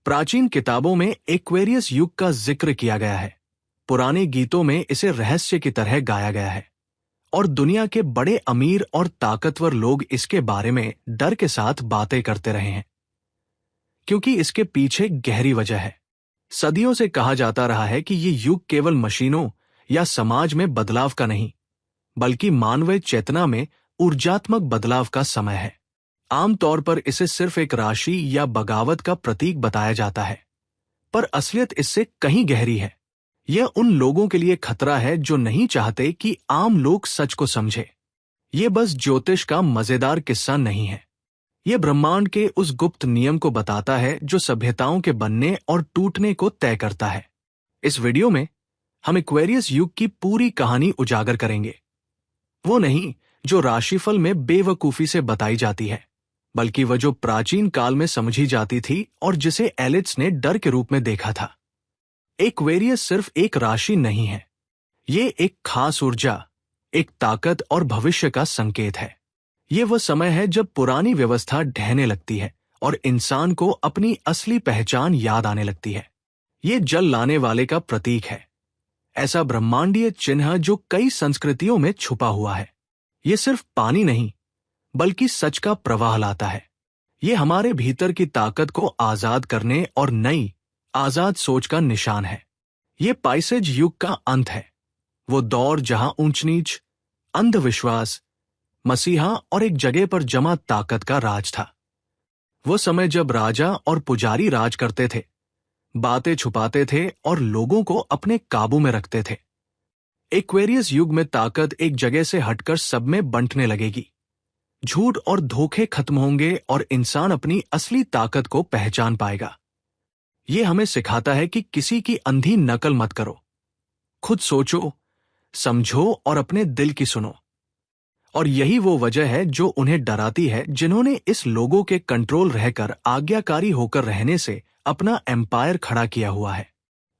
प्राचीन किताबों में एक्वेरियस युग का जिक्र किया गया है। पुराने गीतों में इसे रहस्य की तरह गाया गया है और दुनिया के बड़े अमीर और ताकतवर लोग इसके बारे में डर के साथ बातें करते रहे हैं, क्योंकि इसके पीछे गहरी वजह है। सदियों से कहा जाता रहा है कि ये युग केवल मशीनों या समाज में बदलाव का नहीं, बल्कि मानवीय चेतना में ऊर्जात्मक बदलाव का समय है। आमतौर पर इसे सिर्फ एक राशि या बगावत का प्रतीक बताया जाता है, पर असलियत इससे कहीं गहरी है। यह उन लोगों के लिए खतरा है जो नहीं चाहते कि आम लोग सच को समझे। ये बस ज्योतिष का मजेदार किस्सा नहीं है। यह ब्रह्मांड के उस गुप्त नियम को बताता है जो सभ्यताओं के बनने और टूटने को तय करता है। इस वीडियो में हम एक्वेरियस युग की पूरी कहानी उजागर करेंगे। वो नहीं जो राशिफल में बेवकूफी से बताई जाती है, बल्कि वह जो प्राचीन काल में समझी जाती थी और जिसे एलिट्स ने डर के रूप में देखा था। एक्वेरियस सिर्फ एक राशि नहीं है, ये एक खास ऊर्जा, एक ताकत और भविष्य का संकेत है। ये वह समय है जब पुरानी व्यवस्था ढहने लगती है और इंसान को अपनी असली पहचान याद आने लगती है। ये जल लाने वाले का प्रतीक है, ऐसा ब्रह्मांडीय चिन्ह जो कई संस्कृतियों में छुपा हुआ है। ये सिर्फ पानी नहीं, बल्कि सच का प्रवाह लाता है। ये हमारे भीतर की ताकत को आजाद करने और नई आजाद सोच का निशान है। ये पाइसेज युग का अंत है, वो दौर जहां ऊंच नीच, अंधविश्वास, मसीहा और एक जगह पर जमा ताकत का राज था। वो समय जब राजा और पुजारी राज करते थे, बातें छुपाते थे और लोगों को अपने काबू में रखते थे। एक्वेरियस युग में ताकत एक जगह से हटकर सब में बंटने लगेगी। झूठ और धोखे खत्म होंगे और इंसान अपनी असली ताकत को पहचान पाएगा। ये हमें सिखाता है कि किसी की अंधी नकल मत करो, खुद सोचो, समझो और अपने दिल की सुनो। और यही वो वजह है जो उन्हें डराती है जिन्होंने इस लोगों के कंट्रोल रहकर आज्ञाकारी होकर रहने से अपना एम्पायर खड़ा किया हुआ है।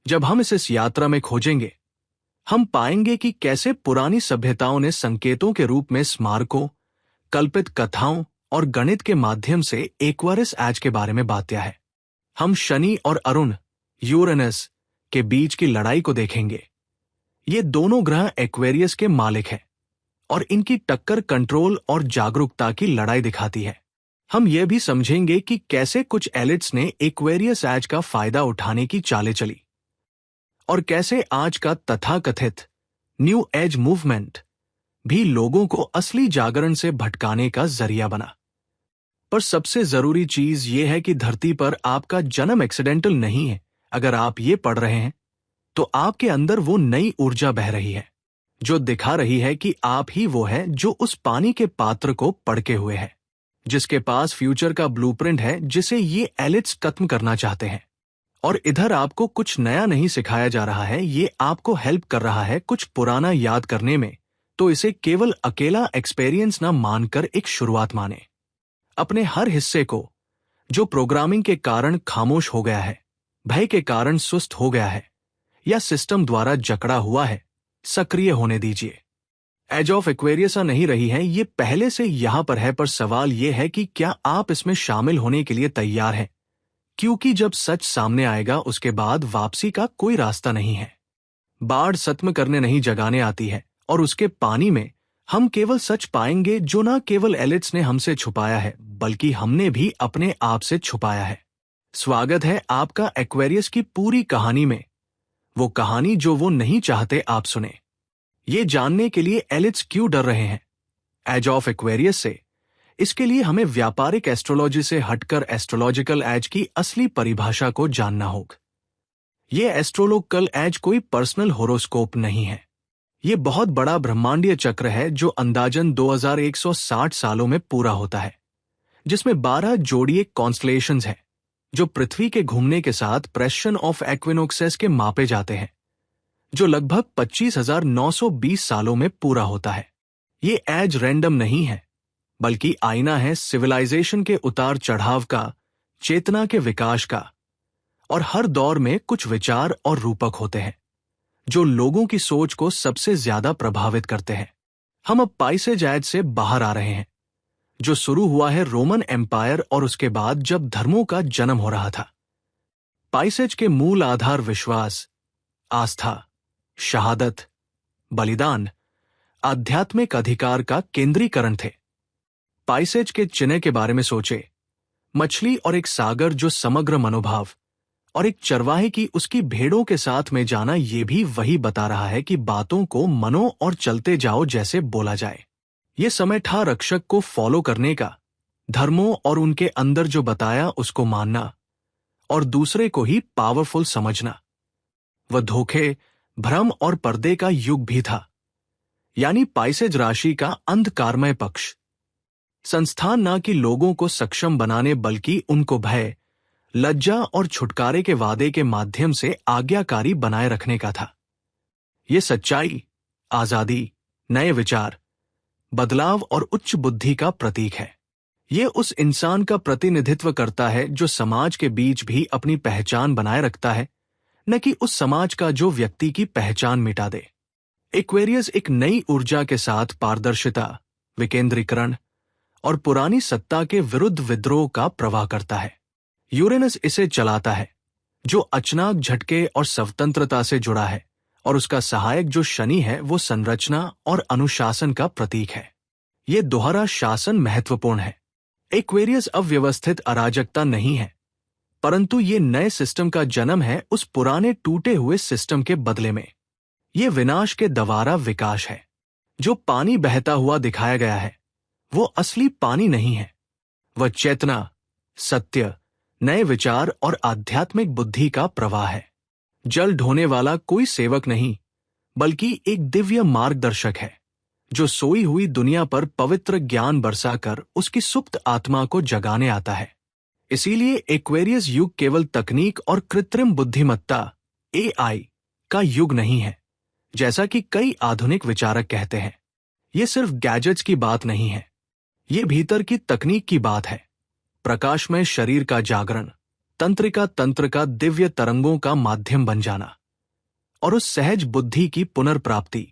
जब हम इस यात्रा में खोजेंगे, हम पाएंगे कि कैसे पुरानी सभ्यताओं ने संकेतों के रूप में स्मारकों, कल्पित कथाओं और गणित के माध्यम से एक्वेरियस एज के बारे में बात किया है। हम शनि और अरुण, यूरेनस के बीच की लड़ाई को देखेंगे। ये दोनों ग्रह एक्वेरियस के मालिक हैं और इनकी टक्कर कंट्रोल और जागरूकता की लड़ाई दिखाती है। हम यह भी समझेंगे कि कैसे कुछ एलिट्स ने एक्वेरियस एज का फायदा उठाने की चालें चली और कैसे आज का तथाकथित न्यू एज मूवमेंट भी लोगों को असली जागरण से भटकाने का जरिया बना। पर सबसे जरूरी चीज यह है कि धरती पर आपका जन्म एक्सीडेंटल नहीं है। अगर आप ये पढ़ रहे हैं, तो आपके अंदर वो नई ऊर्जा बह रही है जो दिखा रही है कि आप ही वो है जो उस पानी के पात्र को पड़के हुए है, जिसके पास फ्यूचर का ब्लूप्रिंट है जिसे ये एलिट्स खत्म करना चाहते हैं। और इधर आपको कुछ नया नहीं सिखाया जा रहा है, ये आपको हेल्प कर रहा है कुछ पुराना याद करने में। तो इसे केवल अकेला एक्सपीरियंस ना मानकर एक शुरुआत माने। अपने हर हिस्से को जो प्रोग्रामिंग के कारण खामोश हो गया है, भय के कारण सुस्त हो गया है या सिस्टम द्वारा जकड़ा हुआ है, सक्रिय होने दीजिए। एज ऑफ एक्वेरियस नहीं रही है, ये पहले से यहां पर है, पर सवाल यह है कि क्या आप इसमें शामिल होने के लिए तैयार हैं? क्योंकि जब सच सामने आएगा उसके बाद वापसी का कोई रास्ता नहीं है। बाढ़ सत्म करने नहीं जगाने आती है और उसके पानी में हम केवल सच पाएंगे जो ना केवल एलिट्स ने हमसे छुपाया है, बल्कि हमने भी अपने आप से छुपाया है। स्वागत है आपका एक्वेरियस की पूरी कहानी में, वो कहानी जो वो नहीं चाहते आप सुने। ये जानने के लिए एलिट्स क्यों डर रहे हैं एज ऑफ एक्वेरियस से, इसके लिए हमें व्यापारिक एस्ट्रोलॉजी से हटकर एस्ट्रोलॉजिकल एज की असली परिभाषा को जानना होगा। ये एस्ट्रोलॉजिकल एज कोई पर्सनल होरोस्कोप नहीं है। ये बहुत बड़ा ब्रह्मांडीय चक्र है जो अंदाजन 2160 सालों में पूरा होता है, जिसमें 12 जोड़ीय कॉन्स्टलेशंस हैं जो पृथ्वी के घूमने के साथ प्रेशन ऑफ एक्विनोक्सेस के मापे जाते हैं, जो लगभग 25,920 सालों में पूरा होता है। ये एज रैंडम नहीं है, बल्कि आईना है सिविलाइजेशन के उतार चढ़ाव का, चेतना के विकास का। और हर दौर में कुछ विचार और रूपक होते हैं जो लोगों की सोच को सबसे ज्यादा प्रभावित करते हैं। हम अब पाइसेज एज से बाहर आ रहे हैं, जो शुरू हुआ है रोमन एम्पायर और उसके बाद जब धर्मों का जन्म हो रहा था। पाइसेज के मूल आधार विश्वास, आस्था, शहादत, बलिदान, आध्यात्मिक अधिकार का केंद्रीकरण थे। पाइसेज के चिन्ह के बारे में सोचे, मछली और एक सागर जो समग्र मनोभाव, और एक चरवाहे की उसकी भेड़ों के साथ में जाना, ये भी वही बता रहा है कि बातों को मनो और चलते जाओ जैसे बोला जाए। ये समय था रक्षक को फॉलो करने का, धर्मों और उनके अंदर जो बताया उसको मानना, और दूसरे को ही पावरफुल समझना। वह धोखे, भ्रम और पर्दे का युग भी था, यानी पाइसेज राशि का अंधकारमय पक्ष। संस्थान ना कि लोगों को सक्षम बनाने बल्कि उनको भय, लज्जा और छुटकारे के वादे के माध्यम से आज्ञाकारी बनाए रखने का था। ये सच्चाई, आजादी, नए विचार, बदलाव और उच्च बुद्धि का प्रतीक है। ये उस इंसान का प्रतिनिधित्व करता है जो समाज के बीच भी अपनी पहचान बनाए रखता है, न कि उस समाज का जो व्यक्ति की पहचान मिटा दे। एक्वेरियस एक नई ऊर्जा के साथ पारदर्शिता, विकेंद्रीकरण और पुरानी सत्ता के विरुद्ध विद्रोह का प्रवाह करता है। यूरेनस इसे चलाता है, जो अचानक झटके और स्वतंत्रता से जुड़ा है, और उसका सहायक जो शनि है वो संरचना और अनुशासन का प्रतीक है। ये दोहरा शासन महत्वपूर्ण है। एक्वेरियस अव्यवस्थित अराजकता नहीं है, परंतु ये नए सिस्टम का जन्म है उस पुराने टूटे हुए सिस्टम के बदले में। ये विनाश के द्वारा विकास है। जो पानी बहता हुआ दिखाया गया है वो असली पानी नहीं है। वह चेतना, सत्य, नए विचार और आध्यात्मिक बुद्धि का प्रवाह है। जल ढोने वाला कोई सेवक नहीं, बल्कि एक दिव्य मार्गदर्शक है, जो सोई हुई दुनिया पर पवित्र ज्ञान बरसाकर उसकी सुप्त आत्मा को जगाने आता है। इसीलिए एक्वेरियस युग केवल तकनीक और कृत्रिम बुद्धिमत्ता एआई का युग नहीं है, जैसा कि कई आधुनिक विचारक कहते हैं। ये सिर्फ गैजेट्स की बात नहीं है, ये भीतर की तकनीक की बात है। प्रकाशमय शरीर का जागरण, तंत्रिका तंत्र का दिव्य तरंगों का माध्यम बन जाना, और उस सहज बुद्धि की पुनर्प्राप्ति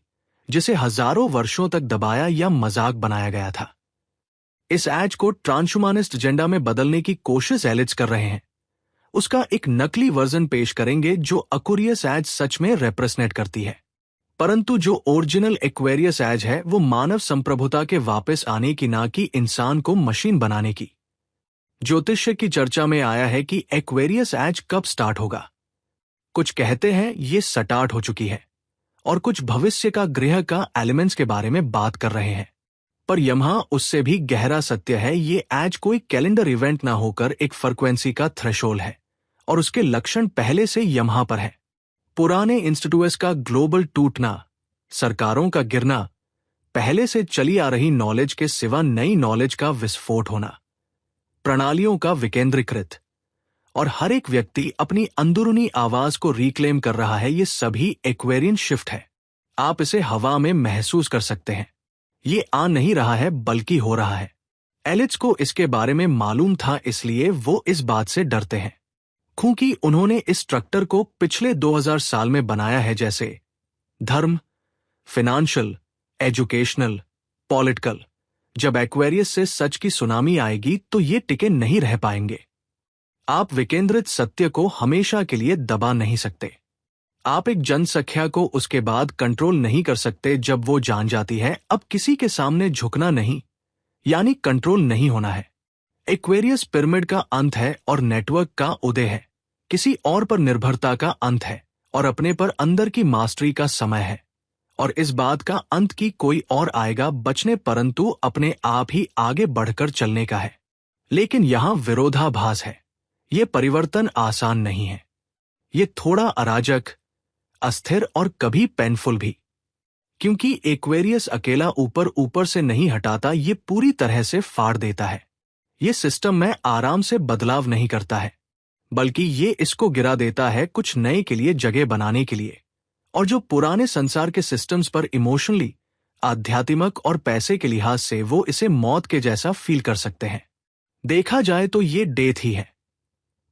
जिसे हजारों वर्षों तक दबाया या मजाक बनाया गया था। इस एज को ट्रांसह्यूमनिस्ट एजेंडा में बदलने की कोशिश एलिट्स कर रहे हैं। उसका एक नकली वर्जन पेश करेंगे जो अक्वेरियस एज सच में रिप्रेजेंट करती है, परंतु जो ओरिजिनल एक्वेरियस एज है वो मानव संप्रभुता के वापस आने की, ना कि इंसान को मशीन बनाने की। ज्योतिष्य की चर्चा में आया है कि एक्वेरियस एज कब स्टार्ट होगा। कुछ कहते हैं ये स्टार्ट हो चुकी है, और कुछ भविष्य का ग्रह का एलिमेंट्स के बारे में बात कर रहे हैं। पर यहां उससे भी गहरा सत्य है, ये एज कोई कैलेंडर इवेंट ना होकर एक फ्रीक्वेंसी का थ्रेशोल्ड है, और उसके लक्षण पहले से यहां पर है। पुराने इंस्टीट्यूट्स का ग्लोबल टूटना, सरकारों का गिरना, पहले से चली आ रही नॉलेज के सिवा नई नॉलेज का विस्फोट होना, प्रणालियों का विकेंद्रीकृत, और हर एक व्यक्ति अपनी अंदरूनी आवाज को रिक्लेम कर रहा है। ये सभी एक्वेरियन शिफ्ट है। आप इसे हवा में महसूस कर सकते हैं। ये आ नहीं रहा है बल्कि हो रहा है। एलिट्स को इसके बारे में मालूम था, इसलिए वो इस बात से डरते हैं, क्योंकि उन्होंने इस स्ट्रक्चर को पिछले 2000 साल में बनाया है, जैसे धर्म, फिनेंशियल, एजुकेशनल, पॉलिटिकल। जब एक्वेरियस से सच की सुनामी आएगी तो ये टिके नहीं रह पाएंगे। आप विकेंद्रित सत्य को हमेशा के लिए दबा नहीं सकते। आप एक जनसंख्या को उसके बाद कंट्रोल नहीं कर सकते जब वो जान जाती है अब किसी के सामने झुकना नहीं, यानी कंट्रोल नहीं होना है। एक्वेरियस पिरामिड का अंत है और नेटवर्क का उदय है। किसी और पर निर्भरता का अंत है और अपने पर अंदर की मास्टरी का समय है। और इस बात का अंत की कोई और आएगा बचने, परंतु अपने आप ही आगे बढ़कर चलने का है। लेकिन यहां विरोधाभास है। ये परिवर्तन आसान नहीं है। ये थोड़ा अराजक, अस्थिर और कभी पेनफुल भी, क्योंकि एक्वेरियस अकेला ऊपर ऊपर से नहीं हटाता, ये पूरी तरह से फाड़ देता है। ये सिस्टम में आराम से बदलाव नहीं करता है, बल्कि ये इसको गिरा देता है कुछ नए के लिए जगह बनाने के लिए। और जो पुराने संसार के सिस्टम्स पर इमोशनली, आध्यात्मिक और पैसे के लिहाज से वो इसे मौत के जैसा फील कर सकते हैं। देखा जाए तो ये डेथ ही है,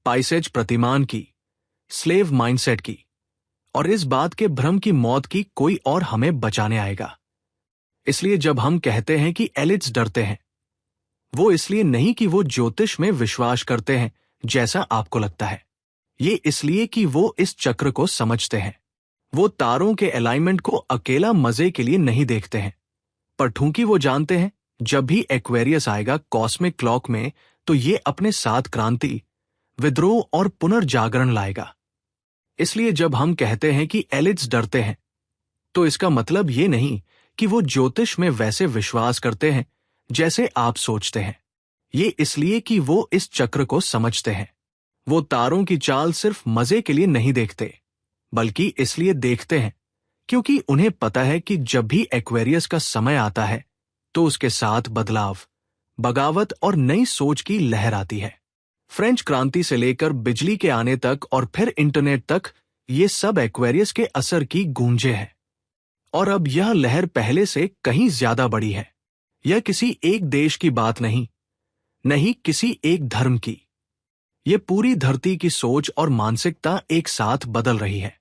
पाइसेज प्रतिमान की, स्लेव माइंडसेट की, और इस बात के भ्रम की मौत की कोई और हमें बचाने आएगा। इसलिए जब हम कहते हैं कि एलिट्स डरते हैं, वो इसलिए नहीं कि वो ज्योतिष में विश्वास करते हैं जैसा आपको लगता है। ये इसलिए कि वो इस चक्र को समझते हैं। वो तारों के अलाइनमेंट को अकेला मजे के लिए नहीं देखते हैं, पर ठूंकि वो जानते हैं जब भी एक्वेरियस आएगा कॉस्मिक क्लॉक में तो ये अपने साथ क्रांति, विद्रोह और पुनर्जागरण लाएगा। इसलिए जब हम कहते हैं कि एलिट्स डरते हैं, तो इसका मतलब ये नहीं कि वो ज्योतिष में वैसे विश्वास करते हैं जैसे आप सोचते हैं। ये इसलिए कि वो इस चक्र को समझते हैं। वो तारों की चाल सिर्फ मजे के लिए नहीं देखते, बल्कि इसलिए देखते हैं क्योंकि उन्हें पता है कि जब भी एक्वेरियस का समय आता है तो उसके साथ बदलाव, बगावत और नई सोच की लहर आती है। फ्रेंच क्रांति से लेकर बिजली के आने तक और फिर इंटरनेट तक, ये सब एक्वेरियस के असर की गूंजें हैं। और अब यह लहर पहले से कहीं ज्यादा बड़ी है। यह किसी एक देश की बात नहीं किसी एक धर्म की। यह पूरी धरती की सोच और मानसिकता एक साथ बदल रही है।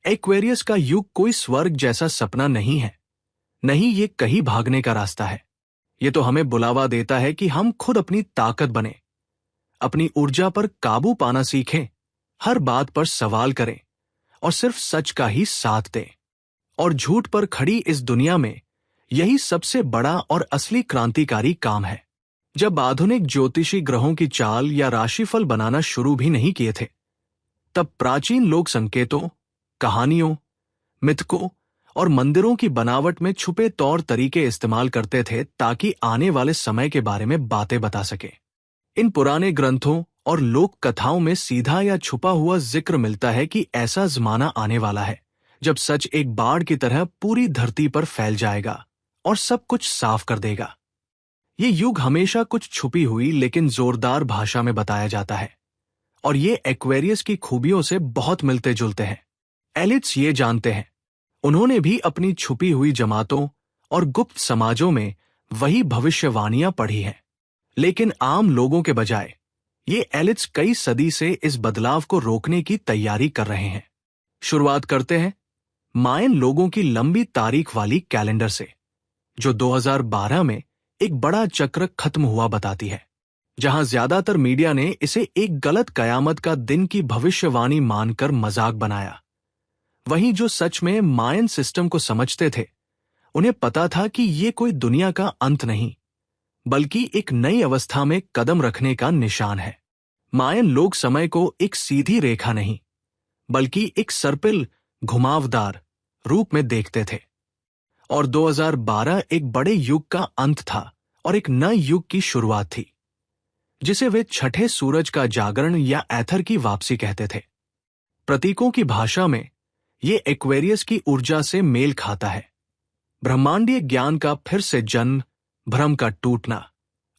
एक्वेरियस का युग कोई स्वर्ग जैसा सपना नहीं है, नहीं ये कहीं भागने का रास्ता है। ये तो हमें बुलावा देता है कि हम खुद अपनी ताकत बने, अपनी ऊर्जा पर काबू पाना सीखें, हर बात पर सवाल करें और सिर्फ सच का ही साथ दें। और झूठ पर खड़ी इस दुनिया में यही सबसे बड़ा और असली क्रांतिकारी काम है। जब आधुनिक ज्योतिषी ग्रहों की चाल या राशिफल बनाना शुरू भी नहीं किए थे, तब प्राचीन लोग संकेतों, कहानियों, मिथकों और मंदिरों की बनावट में छुपे तौर तरीके इस्तेमाल करते थे ताकि आने वाले समय के बारे में बातें बता सके। इन पुराने ग्रंथों और लोक कथाओं में सीधा या छुपा हुआ जिक्र मिलता है कि ऐसा जमाना आने वाला है जब सच एक बाढ़ की तरह पूरी धरती पर फैल जाएगा और सब कुछ साफ कर देगा। ये युग हमेशा कुछ छुपी हुई लेकिन जोरदार भाषा में बताया जाता है, और ये एक्वेरियस की खूबियों से बहुत मिलते जुलते हैं। एलिट्स ये जानते हैं, उन्होंने भी अपनी छुपी हुई जमातों और गुप्त समाजों में वही भविष्यवाणियां पढ़ी हैं। लेकिन आम लोगों के बजाय ये एलिट्स कई सदी से इस बदलाव को रोकने की तैयारी कर रहे हैं। शुरुआत करते हैं मायन लोगों की लंबी तारीख वाली कैलेंडर से, जो 2012 में एक बड़ा चक्र खत्म हुआ बताती है। जहां ज्यादातर मीडिया ने इसे एक गलत कयामत का दिन की भविष्यवाणी मानकर मजाक बनाया, वहीं जो सच में मायन सिस्टम को समझते थे, उन्हें पता था कि ये कोई दुनिया का अंत नहीं, बल्कि एक नई अवस्था में कदम रखने का निशान है। मायन लोग समय को एक सीधी रेखा नहीं, बल्कि एक सर्पिल, घुमावदार रूप में देखते थे। और 2012 एक बड़े युग का अंत था और एक नए युग की शुरुआत थी, जिसे वे छठे सूरज का जागरण या एथर की वापसी कहते थे। प्रतीकों की भाषा में ये एक्वेरियस की ऊर्जा से मेल खाता है। ब्रह्मांडीय ज्ञान का फिर से जन्म, भ्रम का टूटना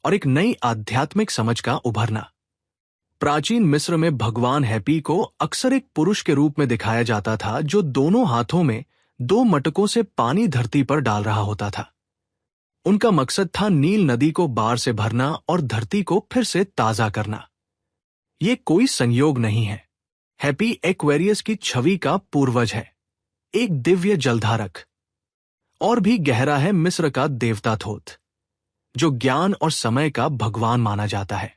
और एक नई आध्यात्मिक समझ का उभरना। प्राचीन मिस्र में भगवान हैपी को अक्सर एक पुरुष के रूप में दिखाया जाता था, जो दोनों हाथों में 2 मटकों से पानी धरती पर डाल रहा होता था। उनका मकसद था नील नदी को बाढ़ से भरना और धरती को फिर से ताजा करना। ये कोई संयोग नहीं है। हैप्पी एक्वेरियस की छवि का पूर्वज है, एक दिव्य जलधारक। और भी गहरा है मिस्र का देवता थोथ, जो ज्ञान और समय का भगवान माना जाता है।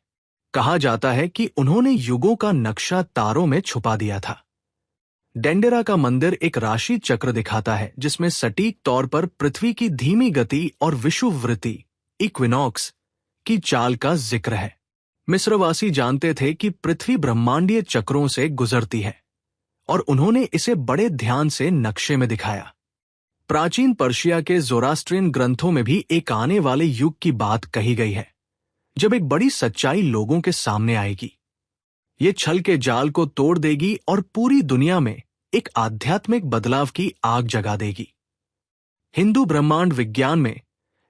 कहा जाता है कि उन्होंने युगों का नक्शा तारों में छुपा दिया था। डेंडेरा का मंदिर एक राशि चक्र दिखाता है, जिसमें सटीक तौर पर पृथ्वी की धीमी गति और विषुववृत्ति, इक्विनॉक्स, की चाल का जिक्र है। मिस्रवासी जानते थे कि पृथ्वी ब्रह्मांडीय चक्रों से गुजरती है, और उन्होंने इसे बड़े ध्यान से नक्शे में दिखाया। प्राचीन पर्शिया के ज़ोरास्ट्रियन ग्रंथों में भी एक आने वाले युग की बात कही गई है, जब एक बड़ी सच्चाई लोगों के सामने आएगी। ये छल के जाल को तोड़ देगी और पूरी दुनिया में एक आध्यात्मिक बदलाव की आग जगा देगी। हिंदू ब्रह्मांड विज्ञान में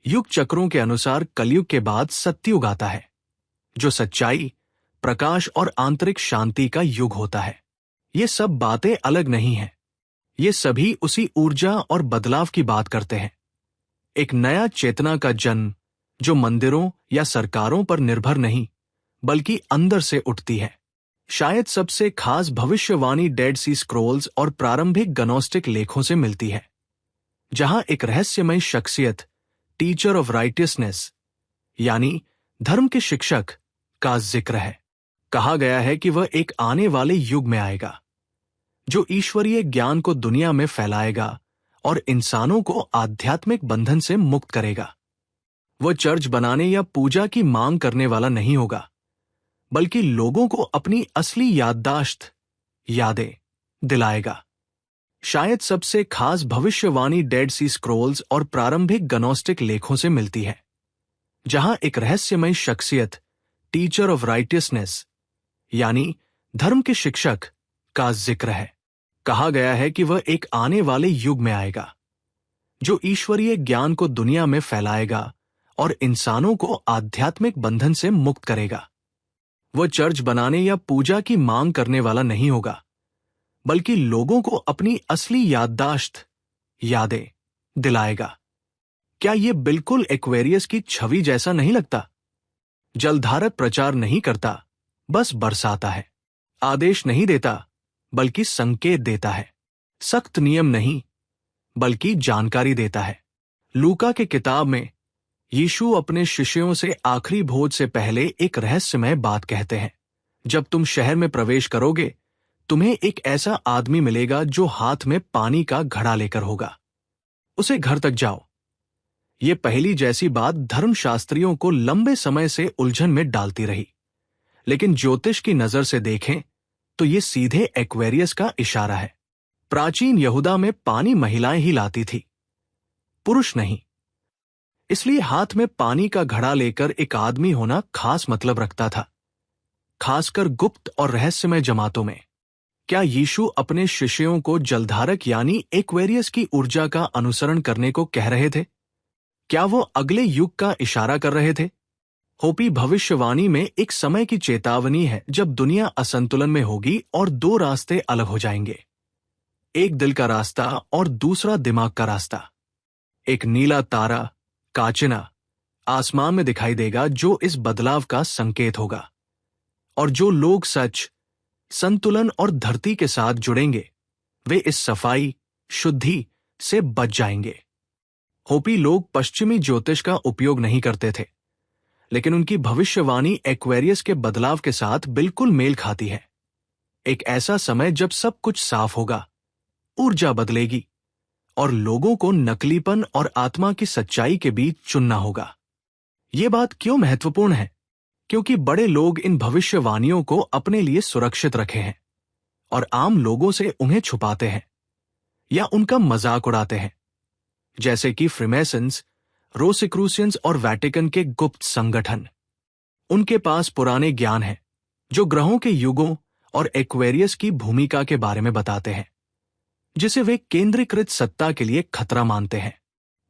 युग चक्रों के अनुसार कलयुग के बाद सतयुग आता है, जो सच्चाई, प्रकाश और आंतरिक शांति का युग होता है। ये सब बातें अलग नहीं हैं। ये सभी उसी ऊर्जा और बदलाव की बात करते हैं। एक नया चेतना का जन्म, जो मंदिरों या सरकारों पर निर्भर नहीं, बल्कि अंदर से उठती है। शायद सबसे खास भविष्यवाणी डेड सी स्क्रोल्स और प्रारंभिक गनोस्टिक लेखों से मिलती है, जहां एक रहस्यमय शख्सियत, टीचर ऑफ राइटियसनेस, यानी धर्म के शिक्षक, का जिक्र है। कहा गया है कि वह एक आने वाले युग में आएगा जो ईश्वरीय ज्ञान को दुनिया में फैलाएगा और इंसानों को आध्यात्मिक बंधन से मुक्त करेगा। वह चर्च बनाने या पूजा की मांग करने वाला नहीं होगा, बल्कि लोगों को अपनी असली यादें दिलाएगा। शायद सबसे खास भविष्यवाणी डेड सी स्क्रोल्स और प्रारंभिक गनोस्टिक लेखों से मिलती है, जहां एक रहस्यमय शख्सियत, टीचर ऑफ राइटियसनेस यानी धर्म के शिक्षक, का जिक्र है। कहा गया है कि वह एक आने वाले युग में आएगा जो ईश्वरीय ज्ञान को दुनिया में फैलाएगा और इंसानों को आध्यात्मिक बंधन से मुक्त करेगा। वह चर्च बनाने या पूजा की मांग करने वाला नहीं होगा, बल्कि लोगों को अपनी असली यादें दिलाएगा। क्या यह बिल्कुल एक्वेरियस की छवि जैसा नहीं लगता? जलधारक प्रचार नहीं करता, बस बरसाता है। आदेश नहीं देता, बल्कि संकेत देता है। सख्त नियम नहीं, बल्कि जानकारी देता है। लूका के किताब में यीशु अपने शिष्यों से आखिरी भोज से पहले एक रहस्यमय बात कहते हैं। जब तुम शहर में प्रवेश करोगे, तुम्हें एक ऐसा आदमी मिलेगा जो हाथ में पानी का घड़ा लेकर होगा। उसे घर तक जाओ। ये पहली जैसी बात धर्मशास्त्रियों को लंबे समय से उलझन में डालती रही, लेकिन ज्योतिष की नजर से देखें तो ये सीधे एक्वेरियस का इशारा है। प्राचीन यहूदा में पानी महिलाएं ही लाती थी, पुरुष नहीं। इसलिए हाथ में पानी का घड़ा लेकर एक आदमी होना खास मतलब रखता था, खासकर गुप्त और रहस्यमय जमातों में। क्या यीशु अपने शिष्यों को जलधारक यानी एक्वेरियस की ऊर्जा का अनुसरण करने को कह रहे थे? क्या वो अगले युग का इशारा कर रहे थे? होपी भविष्यवाणी में एक समय की चेतावनी है जब दुनिया असंतुलन में होगी और दो रास्ते अलग हो जाएंगे, एक दिल का रास्ता और दूसरा दिमाग का रास्ता। एक नीला तारा, काचिना, आसमान में दिखाई देगा जो इस बदलाव का संकेत होगा, और जो लोग सच, संतुलन और धरती के साथ जुड़ेंगे वे इस सफाई, शुद्धि से बच जाएंगे। होपी लोग पश्चिमी ज्योतिष का उपयोग नहीं करते थे, लेकिन उनकी भविष्यवाणी एक्वेरियस के बदलाव के साथ बिल्कुल मेल खाती है। एक ऐसा समय जब सब कुछ साफ होगा, ऊर्जा बदलेगी और लोगों को नकलीपन और आत्मा की सच्चाई के बीच चुनना होगा। यह बात क्यों महत्वपूर्ण है? क्योंकि बड़े लोग इन भविष्यवाणियों को अपने लिए सुरक्षित रखे हैं और आम लोगों से उन्हें छुपाते हैं या उनका मजाक उड़ाते हैं, जैसे कि फ्रीमेसन्स, रोसिक्रूसियंस और वैटिकन के गुप्त संगठन। उनके पास पुराने ज्ञान है जो ग्रहों के युगों और एक्वेरियस की भूमिका के बारे में बताते हैं, जिसे वे केंद्रीकृत सत्ता के लिए खतरा मानते हैं।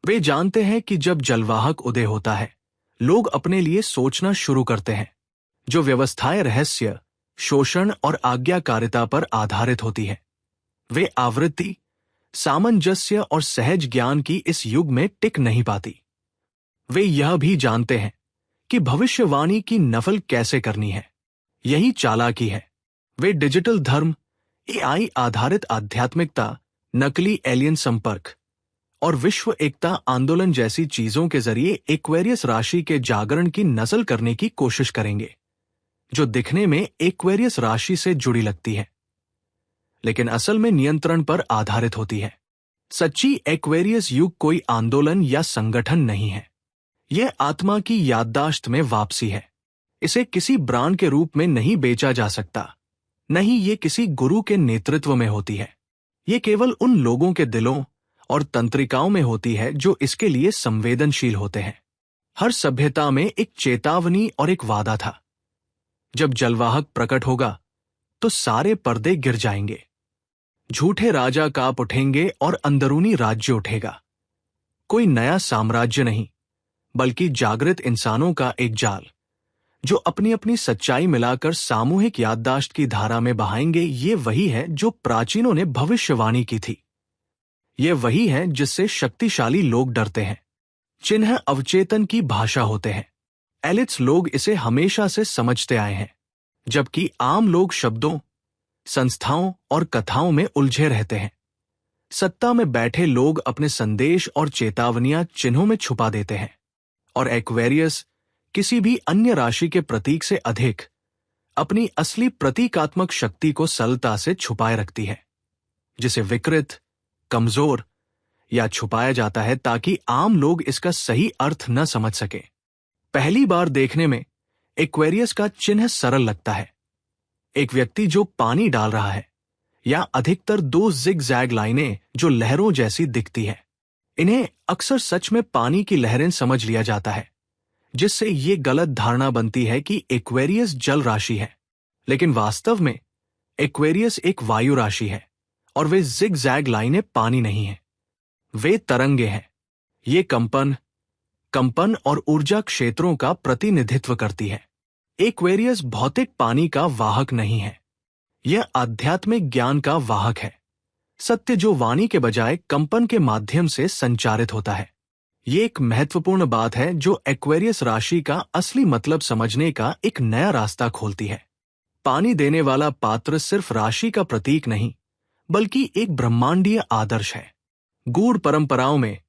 वे जानते हैं कि जब जलवाहक उदय होता है, लोग अपने लिए सोचना शुरू करते हैं, जो व्यवस्थाएं रहस्य, शोषण और आज्ञाकारिता पर आधारित होती है। वे आवृत्ति, सामंजस्य और सहज ज्ञान की इस युग में टिक नहीं पाती। वे यह भी जानते हैं कि भविष्यवाणी की नफल कैसे करनी है। यही चालाकी है। वे डिजिटल धर्म, एआई आधारित आध्यात्मिकता, नकली एलियन संपर्क और विश्व एकता आंदोलन जैसी चीजों के जरिए एक्वेरियस राशि के जागरण की नस्ल करने की कोशिश करेंगे, जो दिखने में एक्वेरियस राशि से जुड़ी लगती है, लेकिन असल में नियंत्रण पर आधारित होती है। सच्ची एक्वेरियस युग कोई आंदोलन या संगठन नहीं है। यह आत्मा की याददाश्त में वापसी है। इसे किसी ब्रांड के रूप में नहीं बेचा जा सकता, नहीं ये किसी गुरु के नेतृत्व में होती है। ये केवल उन लोगों के दिलों और तंत्रिकाओं में होती है जो इसके लिए संवेदनशील होते हैं। हर सभ्यता में एक चेतावनी और एक वादा था। जब जलवाहक प्रकट होगा तो सारे पर्दे गिर जाएंगे, झूठे राजा कांप उठेंगे और अंदरूनी राज्य उठेगा। कोई नया साम्राज्य नहीं, बल्कि जागृत इंसानों का एक जाल, जो अपनी अपनी सच्चाई मिलाकर सामूहिक याददाश्त की धारा में बहाएंगे। ये वही है जो प्राचीनों ने भविष्यवाणी की थी। ये वही है जिससे शक्तिशाली लोग डरते हैं। चिन्ह अवचेतन की भाषा होते हैं। एलिट्स लोग इसे हमेशा से समझते आए हैं, जबकि आम लोग शब्दों, संस्थाओं और कथाओं में उलझे रहते हैं। सत्ता में बैठे लोग अपने संदेश और चेतावनियां चिन्हों में छुपा देते हैं, और एक्वेरियस किसी भी अन्य राशि के प्रतीक से अधिक अपनी असली प्रतीकात्मक शक्ति को सरलता से छुपाए रखती है, जिसे विकृत, कमजोर या छुपाया जाता है ताकि आम लोग इसका सही अर्थ न समझ सके। पहली बार देखने में एक्वेरियस का चिन्ह सरल लगता है, एक व्यक्ति जो पानी डाल रहा है, या अधिकतर दो जिग-जैग लाइनें जो लहरों जैसी दिखती है। इन्हें अक्सर सच में पानी की लहरें समझ लिया जाता है, जिससे ये गलत धारणा बनती है कि एक्वेरियस जल राशि है, लेकिन वास्तव में एक्वेरियस एक वायु राशि है और वे जिग-जैग लाइनें पानी नहीं हैं, वे तरंगे हैं। ये कंपन और ऊर्जा क्षेत्रों का प्रतिनिधित्व करती है। एक्वेरियस भौतिक पानी का वाहक नहीं है, यह आध्यात्मिक ज्ञान का वाहक है, सत्य जो वाणी के बजाय कंपन के माध्यम से संचारित होता है। ये एक महत्वपूर्ण बात है जो एक्वेरियस राशि का असली मतलब समझने का एक नया रास्ता खोलती है। पानी देने वाला पात्र सिर्फ राशि का प्रतीक नहीं, बल्कि एक ब्रह्मांडीय आदर्श है। गूढ़ परंपराओं में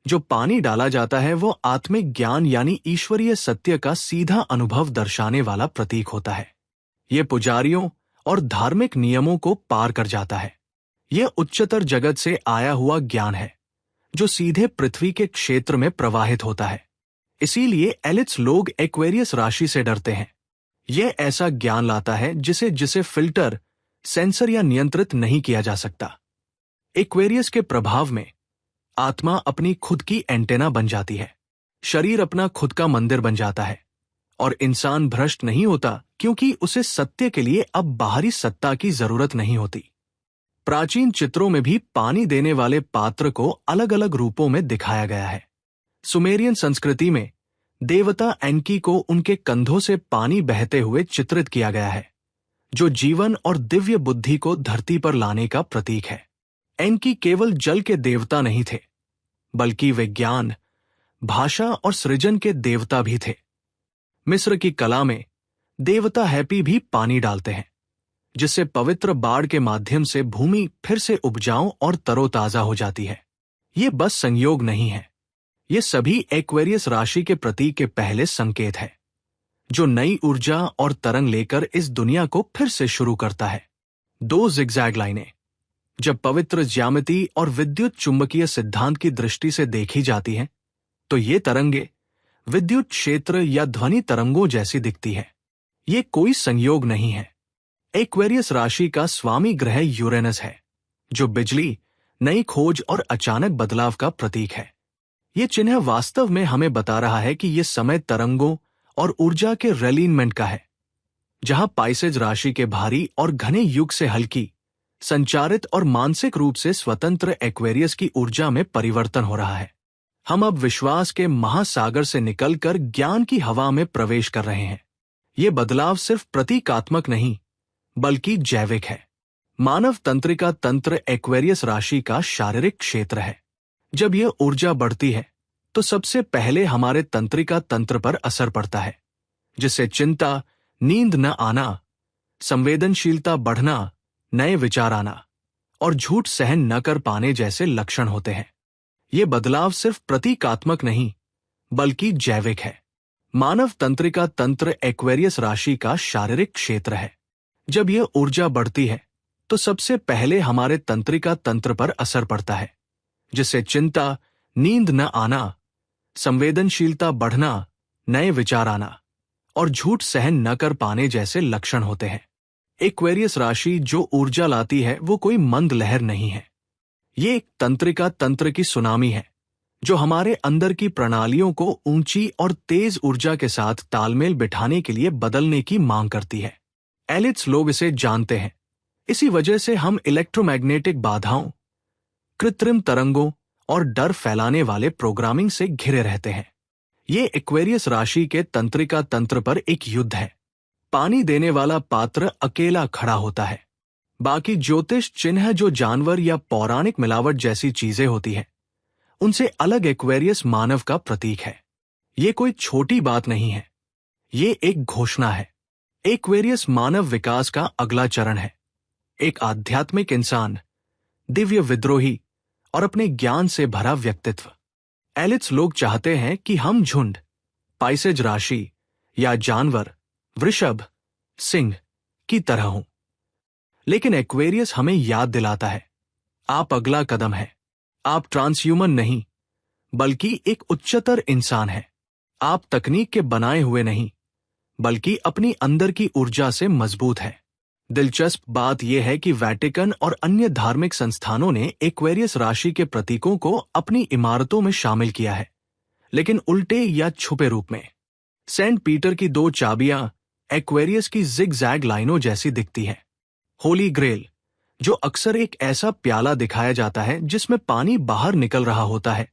जो पानी डाला जाता है वो आत्मिक ज्ञान यानी ईश्वरीय सत्य का सीधा अनुभव दर्शाने वाला प्रतीक होता है। ये पुजारियों और धार्मिक नियमों को पार कर जाता है। यह उच्चतर जगत से आया हुआ ज्ञान है जो सीधे पृथ्वी के क्षेत्र में प्रवाहित होता है। इसीलिए एलिट्स लोग एक्वेरियस राशि से डरते हैं। यह ऐसा ज्ञान लाता है जिसे फिल्टर, सेंसर या नियंत्रित नहीं किया जा सकता। एक्वेरियस के प्रभाव में आत्मा अपनी खुद की एंटेना बन जाती है, शरीर अपना खुद का मंदिर बन जाता है, और इंसान भ्रष्ट नहीं होता क्योंकि उसे सत्य के लिए अब बाहरी सत्ता की जरूरत नहीं होती। प्राचीन चित्रों में भी पानी देने वाले पात्र को अलग अलग रूपों में दिखाया गया है। सुमेरियन संस्कृति में देवता एनकी को उनके कंधों से पानी बहते हुए चित्रित किया गया है, जो जीवन और दिव्य बुद्धि को धरती पर लाने का प्रतीक है। एनकी केवल जल के देवता नहीं थे, बल्कि वे ज्ञान, भाषा और सृजन के देवता भी थे। मिस्र की कला में देवता हैपी भी पानी डालते हैं, जिससे पवित्र बाढ़ के माध्यम से भूमि फिर से उपजाऊ और तरोताजा हो जाती है। ये बस संयोग नहीं है, ये सभी एक्वेरियस राशि के प्रतीक के पहले संकेत है, जो नई ऊर्जा और तरंग लेकर इस दुनिया को फिर से शुरू करता है। दो जिगजैग लाइनें जब पवित्र ज्यामिति और विद्युत चुंबकीय सिद्धांत की दृष्टि से देखी जाती हैं, तो ये तरंगे विद्युत क्षेत्र या ध्वनि तरंगों जैसी दिखती है। ये कोई संयोग नहीं है। एक्वेरियस राशि का स्वामी ग्रह यूरेनस है, जो बिजली, नई खोज और अचानक बदलाव का प्रतीक है। ये चिन्ह वास्तव में हमें बता रहा है कि ये समय तरंगों और ऊर्जा के रेलिनमेंट का है, जहां पाइसेज राशि के भारी और घने युग से हल्की, संचारित और मानसिक रूप से स्वतंत्र एक्वेरियस की ऊर्जा में परिवर्तन हो रहा है। हम अब विश्वास के महासागर से निकलकर ज्ञान की हवा में प्रवेश कर रहे हैं। ये बदलाव सिर्फ प्रतीकात्मक नहीं, बल्कि जैविक है। मानव तंत्रिका तंत्र एक्वेरियस राशि का शारीरिक क्षेत्र है। जब यह ऊर्जा बढ़ती है, तो सबसे पहले हमारे तंत्रिका तंत्र पर असर पड़ता है, जिससे चिंता, नींद न आना, संवेदनशीलता बढ़ना, नए विचार आना और झूठ सहन न कर पाने जैसे लक्षण होते हैं। ये बदलाव सिर्फ प्रतीकात्मक नहीं, बल्कि जैविक है। मानव तंत्रिका तंत्र एक्वेरियस राशि का शारीरिक क्षेत्र है। जब यह ऊर्जा बढ़ती है, तो सबसे पहले हमारे तंत्रिका तंत्र पर असर पड़ता है, जिससे चिंता, नींद न आना, संवेदनशीलता बढ़ना, नए विचार आना और झूठ सहन न कर पाने जैसे लक्षण होते हैं। एक्वेरियस राशि जो ऊर्जा लाती है वो कोई मंद लहर नहीं है। ये एक तंत्रिका तंत्र की सुनामी है, जो हमारे अंदर की प्रणालियों को ऊंची और तेज ऊर्जा के साथ तालमेल बिठाने के लिए बदलने की मांग करती है। एलिट्स लोग इसे जानते हैं। इसी वजह से हम इलेक्ट्रोमैग्नेटिक बाधाओं, कृत्रिम तरंगों और डर फैलाने वाले प्रोग्रामिंग से घिरे रहते हैं। ये एक्वेरियस राशि के तंत्रिका तंत्र पर एक युद्ध है। पानी देने वाला पात्र अकेला खड़ा होता है। बाकी ज्योतिष चिन्ह जो जानवर या पौराणिक मिलावट जैसी चीजें होती हैं, उनसे अलग एक्वेरियस मानव का प्रतीक है। ये कोई छोटी बात नहीं है, ये एक घोषणा है। एक्वेरियस मानव विकास का अगला चरण है। एक आध्यात्मिक इंसान, दिव्य विद्रोही और अपने ज्ञान से भरा व्यक्तित्व। एलिट्स लोग चाहते हैं कि हम झुंड, पाइसेज राशि या जानवर, वृषभ सिंह की तरह हूं। लेकिन एक्वेरियस हमें याद दिलाता है, आप अगला कदम है। आप ट्रांसह्यूमन नहीं, बल्कि एक उच्चतर इंसान है। आप तकनीक के बनाए हुए नहीं, बल्कि अपनी अंदर की ऊर्जा से मजबूत है। दिलचस्प बात यह है कि वेटिकन और अन्य धार्मिक संस्थानों ने एक्वेरियस राशि के प्रतीकों को अपनी इमारतों में शामिल किया है, लेकिन उल्टे या छुपे रूप में। सेंट पीटर की 2 चाबियां एक्वेरियस की जिग-जैग लाइनों जैसी दिखती हैं। होली ग्रेल, जो अक्सर एक ऐसा प्याला दिखाया जाता है जिसमें पानी बाहर निकल रहा होता है,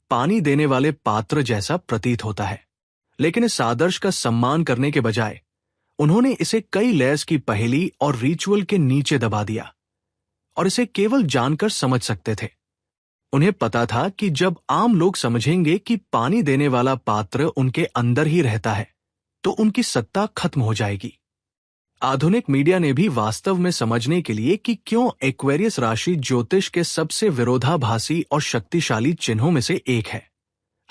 पानी देने वाले पात्र जैसा प्रतीत होता है। लेकिन इस आदर्श का सम्मान करने के बजाय उन्होंने इसे कई लेयर्स की पहेली और रिचुअल के नीचे दबा दिया, और इसे केवल जानकर समझ सकते थे। उन्हें पता था कि जब आम लोग समझेंगे कि पानी देने वाला पात्र उनके अंदर ही रहता है, तो उनकी सत्ता खत्म हो जाएगी। आधुनिक मीडिया ने भी वास्तव में समझने के लिए कि क्यों एक्वेरियस राशि ज्योतिष के सबसे विरोधाभासी और शक्तिशाली चिन्हों में से एक है,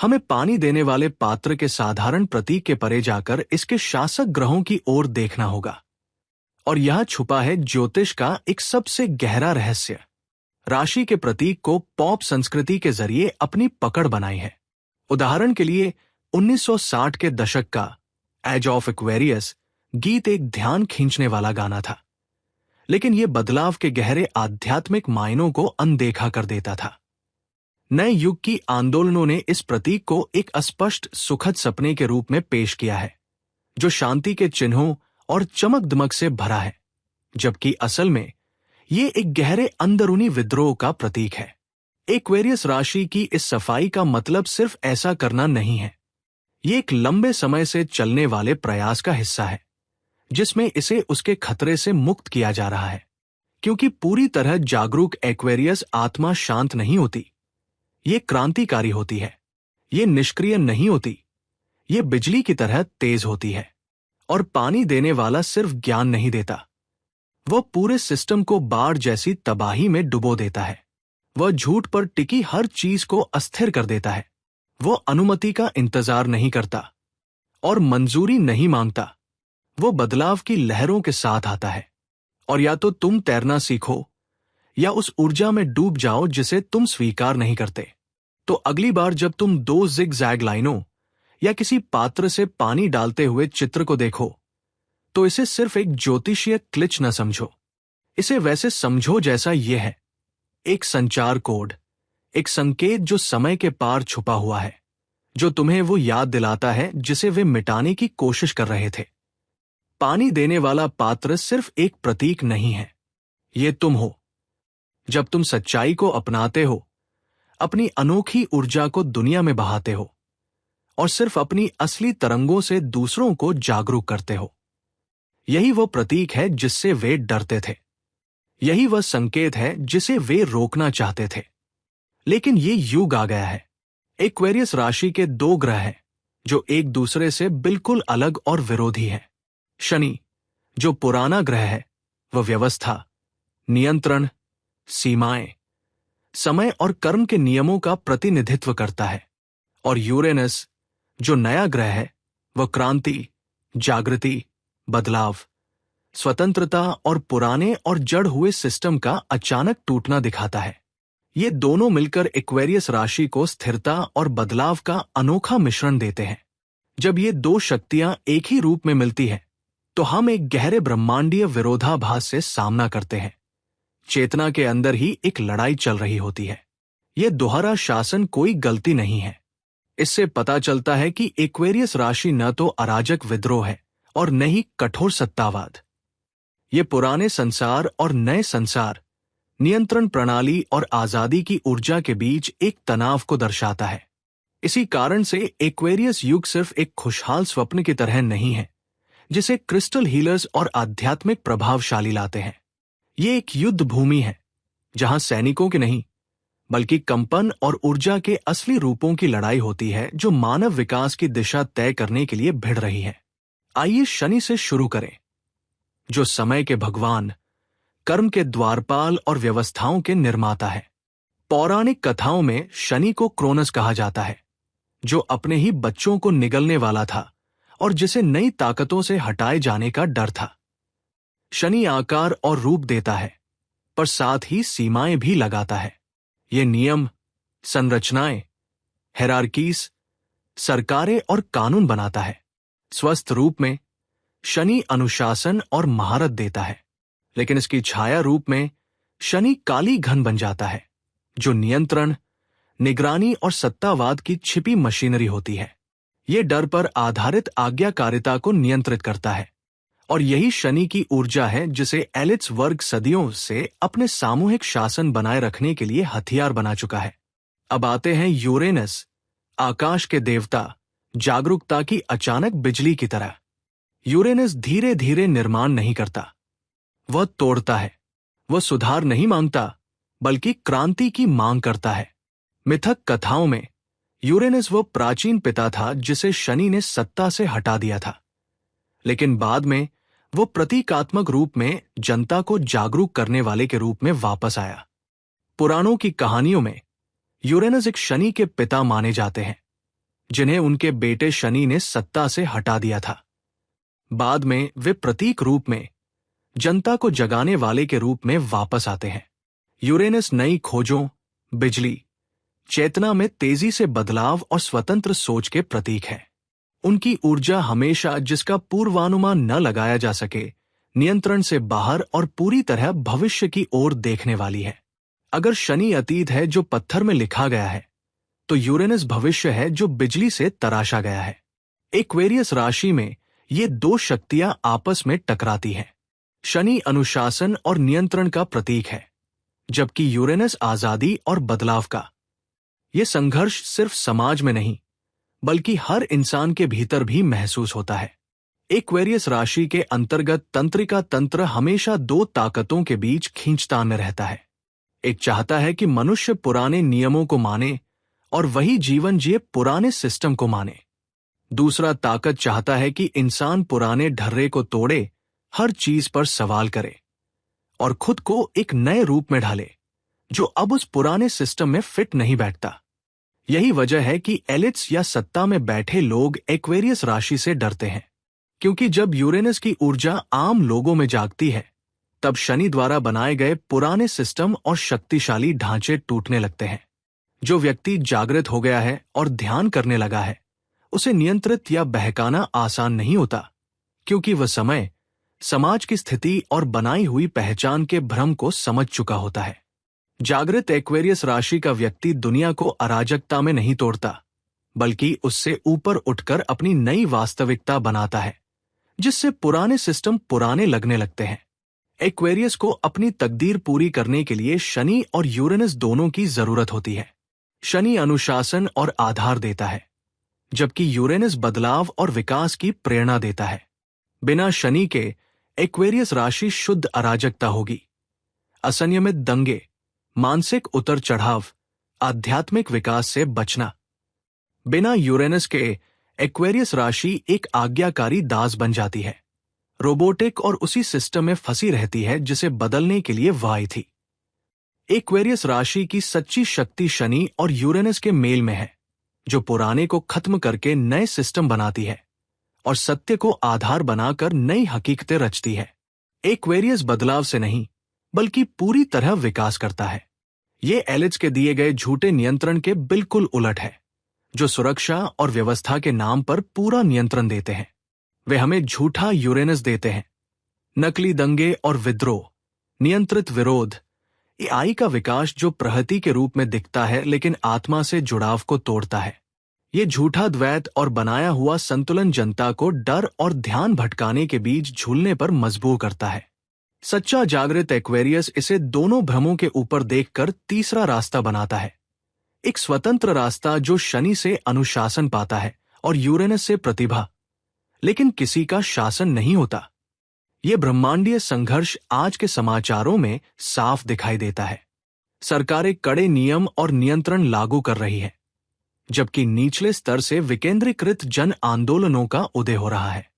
हमें पानी देने वाले पात्र के साधारण प्रतीक के परे जाकर इसके शासक ग्रहों की ओर देखना होगा। और यहां छुपा है ज्योतिष का एक सबसे गहरा रहस्य। राशि के प्रतीक को पॉप संस्कृति के जरिए अपनी पकड़ बनाई है। उदाहरण के लिए 1960 के दशक का एज ऑफ एक्वेरियस गीत एक ध्यान खींचने वाला गाना था, लेकिन यह बदलाव के गहरे आध्यात्मिक मायनों को अनदेखा कर देता था। नए युग की आंदोलनों ने इस प्रतीक को एक अस्पष्ट सुखद सपने के रूप में पेश किया है, जो शांति के चिन्हों और चमक दमक से भरा है, जबकि असल में ये एक गहरे अंदरूनी विद्रोह का प्रतीक है। एक्वेरियस राशि की इस सफाई का मतलब सिर्फ ऐसा करना नहीं है, ये एक लंबे समय से चलने वाले प्रयास का हिस्सा है, जिसमें इसे उसके खतरे से मुक्त किया जा रहा है। क्योंकि पूरी तरह जागरूक एक्वेरियस आत्मा शांत नहीं होती, ये क्रांतिकारी होती है। ये निष्क्रिय नहीं होती, ये बिजली की तरह तेज होती है। और पानी देने वाला सिर्फ ज्ञान नहीं देता, वह पूरे सिस्टम को बाढ़ जैसी तबाही में डुबो देता है। वह झूठ पर टिकी हर चीज को अस्थिर कर देता है। वह अनुमति का इंतजार नहीं करता और मंजूरी नहीं मांगता। वो बदलाव की लहरों के साथ आता है। और या तो तुम तैरना सीखो या उस ऊर्जा में डूब जाओ जिसे तुम स्वीकार नहीं करते। तो अगली बार जब तुम 2 जिग-जैग लाइनों या किसी पात्र से पानी डालते हुए चित्र को देखो, तो इसे सिर्फ एक ज्योतिषीय क्लिच न समझो। इसे वैसे समझो जैसा यह है, एक संचार कोड, एक संकेत जो समय के पार छुपा हुआ है, जो तुम्हें वो याद दिलाता है जिसे वे मिटाने की कोशिश कर रहे थे। पानी देने वाला पात्र सिर्फ एक प्रतीक नहीं है, ये तुम हो। जब तुम सच्चाई को अपनाते हो, अपनी अनोखी ऊर्जा को दुनिया में बहाते हो और सिर्फ अपनी असली तरंगों से दूसरों को जागरूक करते हो, यही वो प्रतीक है जिससे वे डरते थे। यही वह संकेत है जिसे वे रोकना चाहते थे। लेकिन ये युग आ गया है। एक्वेरियस राशि के 2 ग्रह हैं जो एक दूसरे से बिल्कुल अलग और विरोधी हैं। शनि, जो पुराना ग्रह है, वह व्यवस्था, नियंत्रण, सीमाएं, समय और कर्म के नियमों का प्रतिनिधित्व करता है। और यूरेनस, जो नया ग्रह है, वह क्रांति, जागृति, बदलाव, स्वतंत्रता और पुराने और जड़ हुए सिस्टम का अचानक टूटना दिखाता है। ये दोनों मिलकर एक्वेरियस राशि को स्थिरता और बदलाव का अनोखा मिश्रण देते हैं। जब ये 2 शक्तियां एक ही रूप में मिलती हैं, तो हम एक गहरे ब्रह्मांडीय विरोधाभास से सामना करते हैं। चेतना के अंदर ही एक लड़ाई चल रही होती है। यह दोहरा शासन कोई गलती नहीं है। इससे पता चलता है कि एक्वेरियस राशि न तो अराजक विद्रोह है और न ही कठोर सत्तावाद। ये पुराने संसार और नए संसार, नियंत्रण प्रणाली और आजादी की ऊर्जा के बीच एक तनाव को दर्शाता है। इसी कारण से एक्वेरियस युग सिर्फ एक खुशहाल स्वप्न की तरह नहीं है, जिसे क्रिस्टल हीलर्स और आध्यात्मिक प्रभावशाली लाते हैं। ये एक युद्ध भूमि है, जहां सैनिकों के नहीं, बल्कि कंपन और ऊर्जा के असली रूपों की लड़ाई होती है, जो मानव विकास की दिशा तय करने के लिए भिड़ रही है। आइए शनि से शुरू करें, जो समय के भगवान, कर्म के द्वारपाल और व्यवस्थाओं के निर्माता है। पौराणिक कथाओं में शनि को क्रोनस कहा जाता है, जो अपने ही बच्चों को निगलने वाला था और जिसे नई ताकतों से हटाए जाने का डर था। शनि आकार और रूप देता है, पर साथ ही सीमाएं भी लगाता है। ये नियम, संरचनाएं, हायरार्कीज, सरकारें और कानून बनाता है। स्वस्थ रूप में शनि अनुशासन और महारत देता है, लेकिन इसकी छाया रूप में शनि काली घन बन जाता है, जो नियंत्रण, निगरानी और सत्तावाद की छिपी मशीनरी होती है। ये डर पर आधारित आज्ञाकारिता को नियंत्रित करता है, और यही शनि की ऊर्जा है जिसे एलिट्स वर्ग सदियों से अपने सामूहिक शासन बनाए रखने के लिए हथियार बना चुका है। अब आते हैं यूरेनस, आकाश के देवता, जागरूकता की अचानक बिजली की तरह। यूरेनस धीरे धीरे निर्माण नहीं करता, वह तोड़ता है। वह सुधार नहीं मांगता, बल्कि क्रांति की मांग करता है। मिथक कथाओं में यूरेनस वो प्राचीन पिता था जिसे शनि ने सत्ता से हटा दिया था, लेकिन बाद में वो प्रतीकात्मक रूप में जनता को जागरूक करने वाले के रूप में वापस आया। पुराणों की कहानियों में यूरेनस एक शनि के पिता माने जाते हैं, जिन्हें उनके बेटे शनि ने सत्ता से हटा दिया था। बाद में वे प्रतीक रूप में जनता को जगाने वाले के रूप में वापस आते हैं। यूरेनस नई खोजों, बिजली, चेतना में तेजी से बदलाव और स्वतंत्र सोच के प्रतीक है। उनकी ऊर्जा हमेशा, जिसका पूर्वानुमान न लगाया जा सके, नियंत्रण से बाहर और पूरी तरह भविष्य की ओर देखने वाली है। अगर शनि अतीत है जो पत्थर में लिखा गया है, तो यूरेनस भविष्य है जो बिजली से तराशा गया है। एक्वेरियस राशि में ये दो शक्तियां आपस में टकराती हैं। शनि अनुशासन और नियंत्रण का प्रतीक है, जबकि यूरेनस आजादी और बदलाव का। यह संघर्ष सिर्फ समाज में नहीं, बल्कि हर इंसान के भीतर भी महसूस होता है। एक्वेरियस राशि के अंतर्गत तंत्रिका तंत्र हमेशा दो ताकतों के बीच खींचतान में रहता है। एक चाहता है कि मनुष्य पुराने नियमों को माने और वही जीवन जिए पुराने सिस्टम को माने। दूसरा ताकत चाहता है कि इंसान पुराने ढर्रे को तोड़े, हर चीज पर सवाल करे और खुद को एक नए रूप में ढाले, जो अब उस पुराने सिस्टम में फिट नहीं बैठता। यही वजह है कि एलिट्स या सत्ता में बैठे लोग एक्वेरियस राशि से डरते हैं, क्योंकि जब यूरेनस की ऊर्जा आम लोगों में जागती है, तब शनि द्वारा बनाए गए पुराने सिस्टम और शक्तिशाली ढांचे टूटने लगते हैं। जो व्यक्ति जागृत हो गया है और ध्यान करने लगा है, उसे नियंत्रित या बहकाना आसान नहीं होता, क्योंकि वह समय, समाज की स्थिति और बनाई हुई पहचान के भ्रम को समझ चुका होता है। जागृत एक्वेरियस राशि का व्यक्ति दुनिया को अराजकता में नहीं तोड़ता, बल्कि उससे ऊपर उठकर अपनी नई वास्तविकता बनाता है, जिससे पुराने सिस्टम पुराने लगने लगते हैं। एक्वेरियस को अपनी तकदीर पूरी करने के लिए शनि और यूरेनस दोनों की जरूरत होती है। शनि अनुशासन और आधार देता है, जबकि यूरेनस बदलाव और विकास की प्रेरणा देता है। बिना शनि के एक्वेरियस राशि शुद्ध अराजकता होगी। असंयमित दंगे, मानसिक उतर चढ़ाव, आध्यात्मिक विकास से बचना। बिना यूरेनस के एक्वेरियस राशि एक आज्ञाकारी दास बन जाती है, रोबोटिक और उसी सिस्टम में फंसी रहती है जिसे बदलने के लिए वह आई थी। एक्वेरियस राशि की सच्ची शक्ति शनि और यूरेनस के मेल में है, जो पुराने को खत्म करके नए सिस्टम बनाती है और सत्य को आधार बनाकर नई हकीकतें रचती है। एक्वेरियस बदलाव से नहीं, बल्कि पूरी तरह विकास करता है। ये एलिट्स के दिए गए झूठे नियंत्रण के बिल्कुल उलट है, जो सुरक्षा और व्यवस्था के नाम पर पूरा नियंत्रण देते हैं। वे हमें झूठा यूरेनस देते हैं, नकली दंगे और विद्रोह, नियंत्रित विरोध, एआई का विकास जो प्रहती के रूप में दिखता है लेकिन आत्मा से जुड़ाव को तोड़ता है। ये झूठा द्वैत और बनाया हुआ संतुलन जनता को डर और ध्यान भटकाने के बीच झूलने पर मजबूर करता है। सच्चा जागृत एक्वेरियस इसे दोनों भ्रमों के ऊपर देखकर तीसरा रास्ता बनाता है, एक स्वतंत्र रास्ता जो शनि से अनुशासन पाता है और यूरेनस से प्रतिभा, लेकिन किसी का शासन नहीं होता। यह ब्रह्मांडीय संघर्ष आज के समाचारों में साफ दिखाई देता है। सरकारें कड़े नियम और नियंत्रण लागू कर रही है, जबकि निचले स्तर से विकेंद्रीकृत जन आंदोलनों का उदय हो रहा है।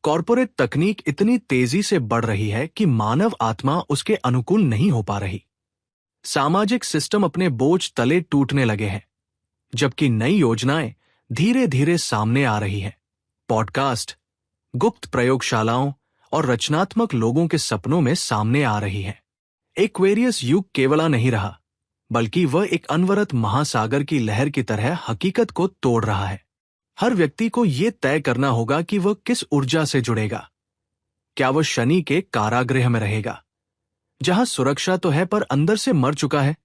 कॉरपोरेट तकनीक इतनी तेजी से बढ़ रही है कि मानव आत्मा उसके अनुकूल नहीं हो पा रही। सामाजिक सिस्टम अपने बोझ तले टूटने लगे हैं, जबकि नई योजनाएं धीरे धीरे सामने आ रही हैं। पॉडकास्ट, गुप्त प्रयोगशालाओं और रचनात्मक लोगों के सपनों में सामने आ रही है। एक्वेरियस युग केवल नहीं रहा, बल्कि वह एक अनवरत महासागर की लहर की तरह हकीकत को तोड़ रहा है। हर व्यक्ति को यह तय करना होगा कि वह किस ऊर्जा से जुड़ेगा। क्या वह शनि के कारागृह में रहेगा, जहां सुरक्षा तो है पर अंदर से मर चुका है,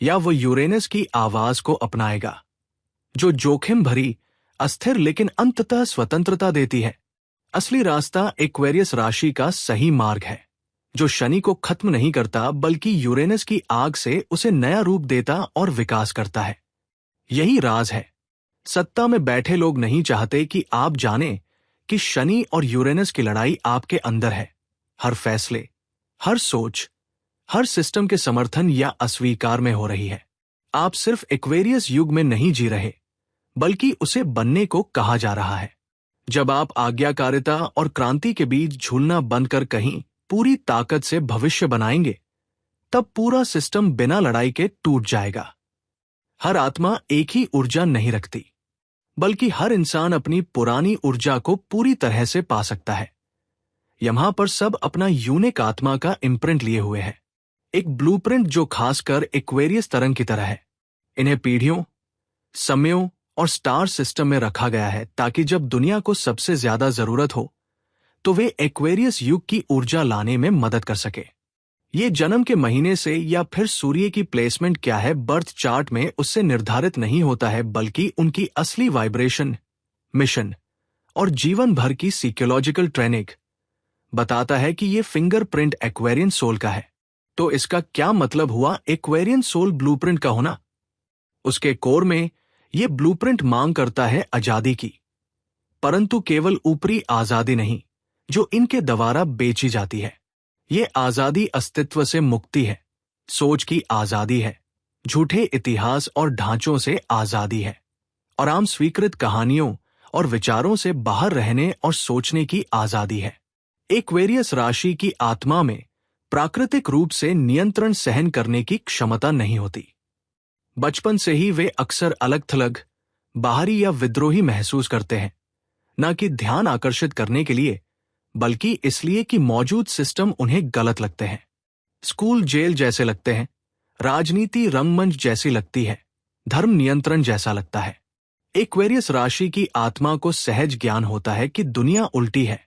या वह यूरेनस की आवाज को अपनाएगा, जो जोखिम भरी, अस्थिर लेकिन अंततः स्वतंत्रता देती है। असली रास्ता एक्वेरियस राशि का सही मार्ग है, जो शनि को खत्म नहीं करता बल्कि यूरेनस की आग से उसे नया रूप देता और विकास करता है। यही राज है। सत्ता में बैठे लोग नहीं चाहते कि आप जानें कि शनि और यूरेनस की लड़ाई आपके अंदर है। हर फैसले, हर सोच, हर सिस्टम के समर्थन या अस्वीकार में हो रही है। आप सिर्फ एक्वेरियस युग में नहीं जी रहे, बल्कि उसे बनने को कहा जा रहा है। जब आप आज्ञाकारिता और क्रांति के बीच झूलना बंद कर कहीं पूरी ताकत से भविष्य बनाएंगे, तब पूरा सिस्टम बिना लड़ाई के टूट जाएगा। हर आत्मा एक ही ऊर्जा नहीं रखती, बल्कि हर इंसान अपनी पुरानी ऊर्जा को पूरी तरह से पा सकता है। यहां पर सब अपना यूनिक आत्मा का इम्प्रिंट लिए हुए हैं, एक ब्लूप्रिंट जो खासकर एक्वेरियस तरंग की तरह है। इन्हें पीढ़ियों, समयों और स्टार सिस्टम में रखा गया है ताकि जब दुनिया को सबसे ज्यादा जरूरत हो तो वे एक्वेरियस युग की ऊर्जा लाने में मदद कर सके। ये जन्म के महीने से या फिर सूर्य की प्लेसमेंट क्या है बर्थ चार्ट में उससे निर्धारित नहीं होता है, बल्कि उनकी असली वाइब्रेशन, मिशन और जीवन भर की साइकोलॉजिकल ट्रेनिंग बताता है कि ये फिंगरप्रिंट एक्वेरियन सोल का है। तो इसका क्या मतलब हुआ एक्वेरियन सोल ब्लूप्रिंट का होना? उसके कोर में ये ब्लूप्रिंट मांग करता है आजादी की, परंतु केवल ऊपरी आजादी नहीं जो इनके द्वारा बेची जाती है। ये आजादी अस्तित्व से मुक्ति है, सोच की आजादी है, झूठे इतिहास और ढांचों से आजादी है, और आम स्वीकृत कहानियों और विचारों से बाहर रहने और सोचने की आजादी है। एक्वेरियस राशि की आत्मा में प्राकृतिक रूप से नियंत्रण सहन करने की क्षमता नहीं होती। बचपन से ही वे अक्सर अलग-थलग, बाहरी या विद्रोही महसूस करते हैं, न कि ध्यान आकर्षित करने के लिए, बल्कि इसलिए कि मौजूद सिस्टम उन्हें गलत लगते हैं। स्कूल जेल जैसे लगते हैं, राजनीति रंगमंच जैसी लगती है, धर्म नियंत्रण जैसा लगता है। एक्वेरियस राशि की आत्मा को सहज ज्ञान होता है कि दुनिया उल्टी है,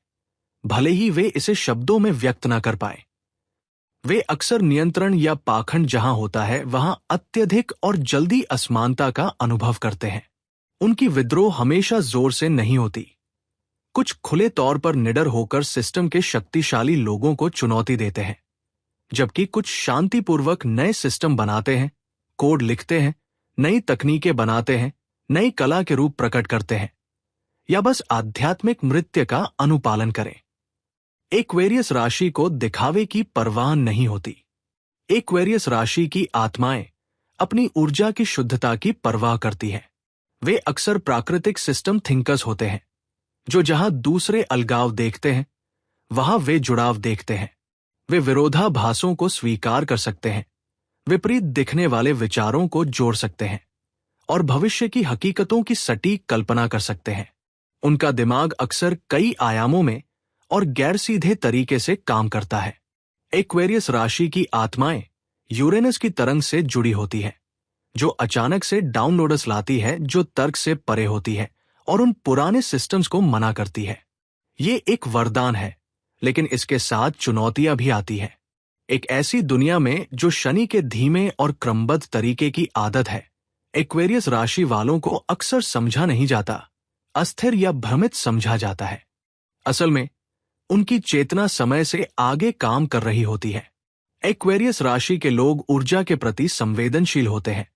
भले ही वे इसे शब्दों में व्यक्त न कर पाए। वे अक्सर नियंत्रण या पाखंड जहां होता है वहां अत्यधिक और जल्दी असमानता का अनुभव करते हैं। उनकी विद्रोह हमेशा जोर से नहीं होती। कुछ खुले तौर पर निडर होकर सिस्टम के शक्तिशाली लोगों को चुनौती देते हैं, जबकि कुछ शांतिपूर्वक नए सिस्टम बनाते हैं, कोड लिखते हैं, नई तकनीकें बनाते हैं, नई कला के रूप प्रकट करते हैं, या बस आध्यात्मिक नृत्य का अनुपालन करें। एक्वेरियस राशि को दिखावे की परवाह नहीं होती। एक्वेरियस राशि की आत्माएं अपनी ऊर्जा की शुद्धता की परवाह करती हैं। वे अक्सर प्राकृतिक सिस्टम थिंकर्स होते हैं, जो जहां दूसरे अलगाव देखते हैं वहां वे जुड़ाव देखते हैं। वे विरोधाभासों को स्वीकार कर सकते हैं, विपरीत दिखने वाले विचारों को जोड़ सकते हैं और भविष्य की हकीकतों की सटीक कल्पना कर सकते हैं। उनका दिमाग अक्सर कई आयामों में और गैर सीधे तरीके से काम करता है। एक्वेरियस राशि की आत्माएं यूरेनस की तरंग से जुड़ी होती है, जो अचानक से डाउनलोड्स लाती है, जो तर्क से परे होती है और उन पुराने सिस्टम्स को मना करती है। ये एक वरदान है, लेकिन इसके साथ चुनौतियां भी आती है। एक ऐसी दुनिया में जो शनि के धीमे और क्रमबद्ध तरीके की आदत है, एक्वेरियस राशि वालों को अक्सर समझा नहीं जाता, अस्थिर या भ्रमित समझा जाता है। असल में उनकी चेतना समय से आगे काम कर रही होती है। एक्वेरियस राशि के लोग ऊर्जा के प्रति संवेदनशील होते हैं,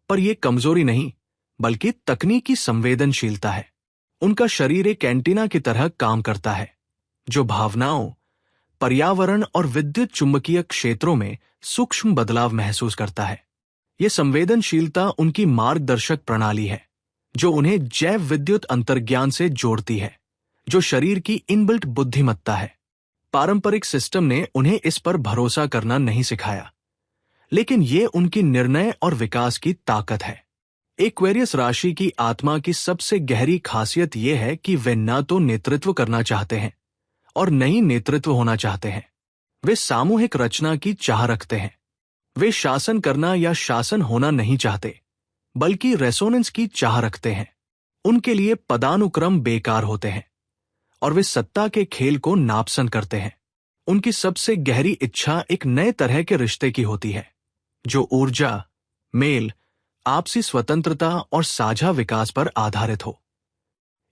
पर यह कमजोरी नहीं बल्कि तकनीकी संवेदनशीलता है। उनका शरीर एक एंटीना की तरह काम करता है, जो भावनाओं, पर्यावरण और विद्युत चुंबकीय क्षेत्रों में सूक्ष्म बदलाव महसूस करता है। यह संवेदनशीलता उनकी मार्गदर्शक प्रणाली है, जो उन्हें जैव विद्युत अंतर्ज्ञान से जोड़ती है, जो शरीर की इनबिल्ट बुद्धिमत्ता है। पारंपरिक सिस्टम ने उन्हें इस पर भरोसा करना नहीं सिखाया, लेकिन ये उनकी निर्णय और विकास की ताकत है। एक्वेरियस राशि की आत्मा की सबसे गहरी खासियत यह है कि वे न तो नेतृत्व करना चाहते हैं और नई नेतृत्व होना चाहते हैं। वे सामूहिक रचना की चाह रखते हैं। वे शासन करना या शासन होना नहीं चाहते, बल्कि रेसोनेंस की चाह रखते हैं। उनके लिए पदानुक्रम बेकार होते हैं और वे सत्ता के खेल को नापसंद करते हैं। उनकी सबसे गहरी इच्छा एक नए तरह के रिश्ते की होती है, जो ऊर्जा, मेल, आपसी स्वतंत्रता और साझा विकास पर आधारित हो।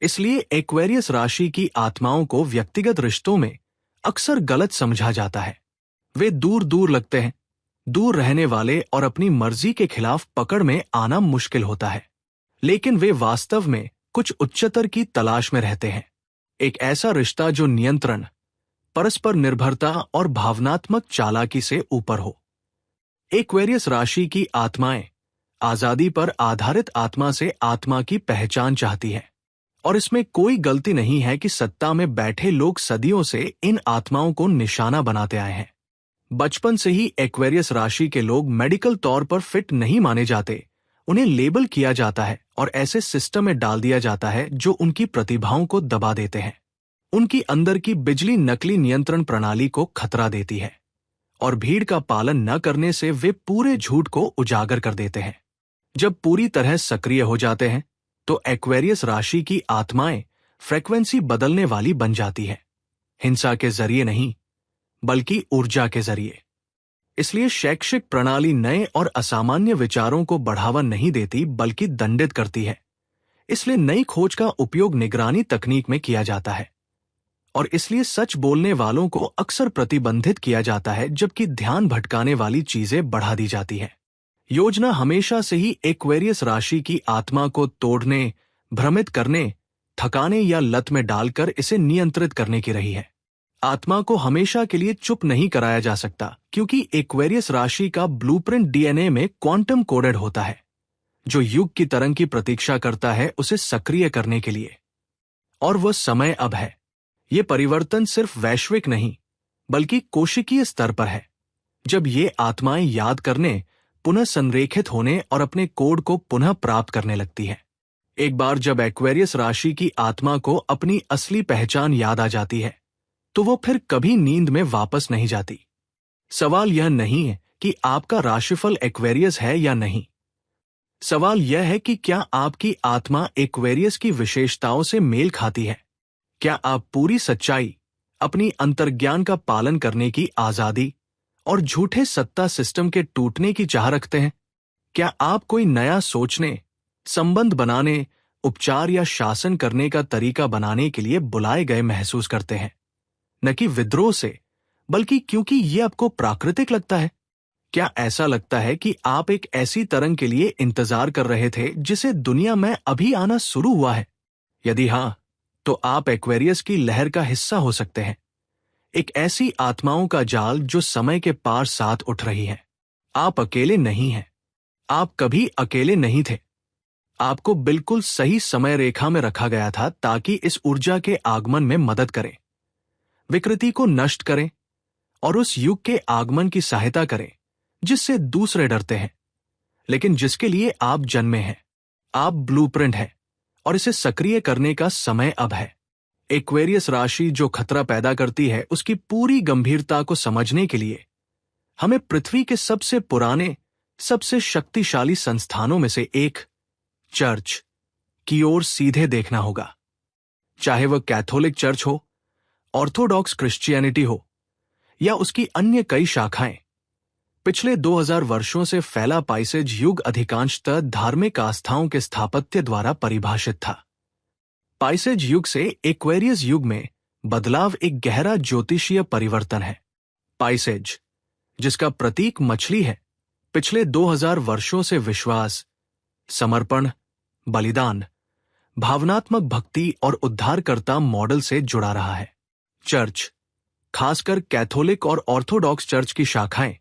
इसलिए एक्वेरियस राशि की आत्माओं को व्यक्तिगत रिश्तों में अक्सर गलत समझा जाता है। वे दूर दूर लगते हैं, दूर रहने वाले और अपनी मर्जी के खिलाफ पकड़ में आना मुश्किल होता है। लेकिन वे वास्तव में कुछ उच्चतर की तलाश में रहते हैं। एक ऐसा रिश्ता जो नियंत्रण, परस्पर निर्भरता और भावनात्मक चालाकी से ऊपर हो। एक्वेरियस राशि की आत्माएं आजादी पर आधारित आत्मा से आत्मा की पहचान चाहती है, और इसमें कोई गलती नहीं है कि सत्ता में बैठे लोग सदियों से इन आत्माओं को निशाना बनाते आए हैं। बचपन से ही एक्वेरियस राशि के लोग मेडिकल तौर पर फिट नहीं माने जाते। उन्हें लेबल किया जाता है और ऐसे सिस्टम में डाल दिया जाता है जो उनकी प्रतिभाओं को दबा देते हैं। उनकी अंदर की बिजली नकली नियंत्रण प्रणाली को खतरा देती है, और भीड़ का पालन न करने से वे पूरे झूठ को उजागर कर देते हैं। जब पूरी तरह सक्रिय हो जाते हैं तो एक्वेरियस राशि की आत्माएं फ्रीक्वेंसी बदलने वाली बन जाती है, हिंसा के जरिए नहीं, बल्कि ऊर्जा के जरिए। इसलिए शैक्षिक प्रणाली नए और असामान्य विचारों को बढ़ावा नहीं देती, बल्कि दंडित करती है। इसलिए नई खोज का उपयोग निगरानी तकनीक में किया जाता है, और इसलिए सच बोलने वालों को अक्सर प्रतिबंधित किया जाता है, जबकि ध्यान भटकाने वाली चीजें बढ़ा दी जाती हैं। योजना हमेशा से ही एक्वेरियस राशि की आत्मा को तोड़ने, भ्रमित करने, थकाने या लत में डालकर इसे नियंत्रित करने की रही है। आत्मा को हमेशा के लिए चुप नहीं कराया जा सकता, क्योंकि एक्वेरियस राशि का ब्लूप्रिंट डीएनए में क्वांटम कोडेड होता है, जो युग की तरंग की प्रतीक्षा करता है उसे सक्रिय करने के लिए। और वह समय अब है। ये परिवर्तन सिर्फ वैश्विक नहीं, बल्कि कोशिकीय स्तर पर है, जब ये आत्माएं याद करने, पुनः संरेखित होने और अपने कोड को पुनः प्राप्त करने लगती है। एक बार जब एक्वेरियस राशि की आत्मा को अपनी असली पहचान याद आ जाती है, तो वो फिर कभी नींद में वापस नहीं जाती। सवाल यह नहीं है कि आपका राशिफल एक्वेरियस है या नहीं। सवाल यह है कि क्या आपकी आत्मा एक्वेरियस की विशेषताओं से मेल खाती है। क्या आप पूरी सच्चाई, अपनी अंतर्ज्ञान का पालन करने की आजादी और झूठे सत्ता सिस्टम के टूटने की चाह रखते हैं? क्या आप कोई नया सोचने, संबंध बनाने, उपचार या शासन करने का तरीका बनाने के लिए बुलाए गए महसूस करते हैं, न कि विद्रोह से, बल्कि क्योंकि ये आपको प्राकृतिक लगता है? क्या ऐसा लगता है कि आप एक ऐसी तरंग के लिए इंतजार कर रहे थे जिसे दुनिया में अभी आना शुरू हुआ है? यदि हां, तो आप एक्वेरियस की लहर का हिस्सा हो सकते हैं, एक ऐसी आत्माओं का जाल जो समय के पार साथ उठ रही है। आप अकेले नहीं हैं। आप कभी अकेले नहीं थे। आपको बिल्कुल सही समय रेखा में रखा गया था ताकि इस ऊर्जा के आगमन में मदद करें, विकृति को नष्ट करें और उस युग के आगमन की सहायता करें जिससे दूसरे डरते हैं, लेकिन जिसके लिए आप जन्मे हैं। आप ब्लूप्रिंट हैं और इसे सक्रिय करने का समय अब है। एक्वेरियस राशि जो खतरा पैदा करती है, उसकी पूरी गंभीरता को समझने के लिए हमें पृथ्वी के सबसे पुराने, सबसे शक्तिशाली संस्थानों में से एक, चर्च, की ओर सीधे देखना होगा। चाहे वह कैथोलिक चर्च हो, ऑर्थोडॉक्स क्रिश्चियनिटी हो या उसकी अन्य कई शाखाएं, पिछले 2000 वर्षों से फैला पाइसेज युग अधिकांशतः धार्मिक आस्थाओं के स्थापत्य द्वारा परिभाषित था। पाइसेज युग से एक्वेरियस युग में बदलाव एक गहरा ज्योतिषीय परिवर्तन है। पाइसेज, जिसका प्रतीक मछली है, पिछले 2000 वर्षों से विश्वास, समर्पण, बलिदान, भावनात्मक भक्ति और उद्धारकर्ता मॉडल से जुड़ा रहा है। चर्च, खासकर कैथोलिक और ऑर्थोडॉक्स चर्च की शाखाएं,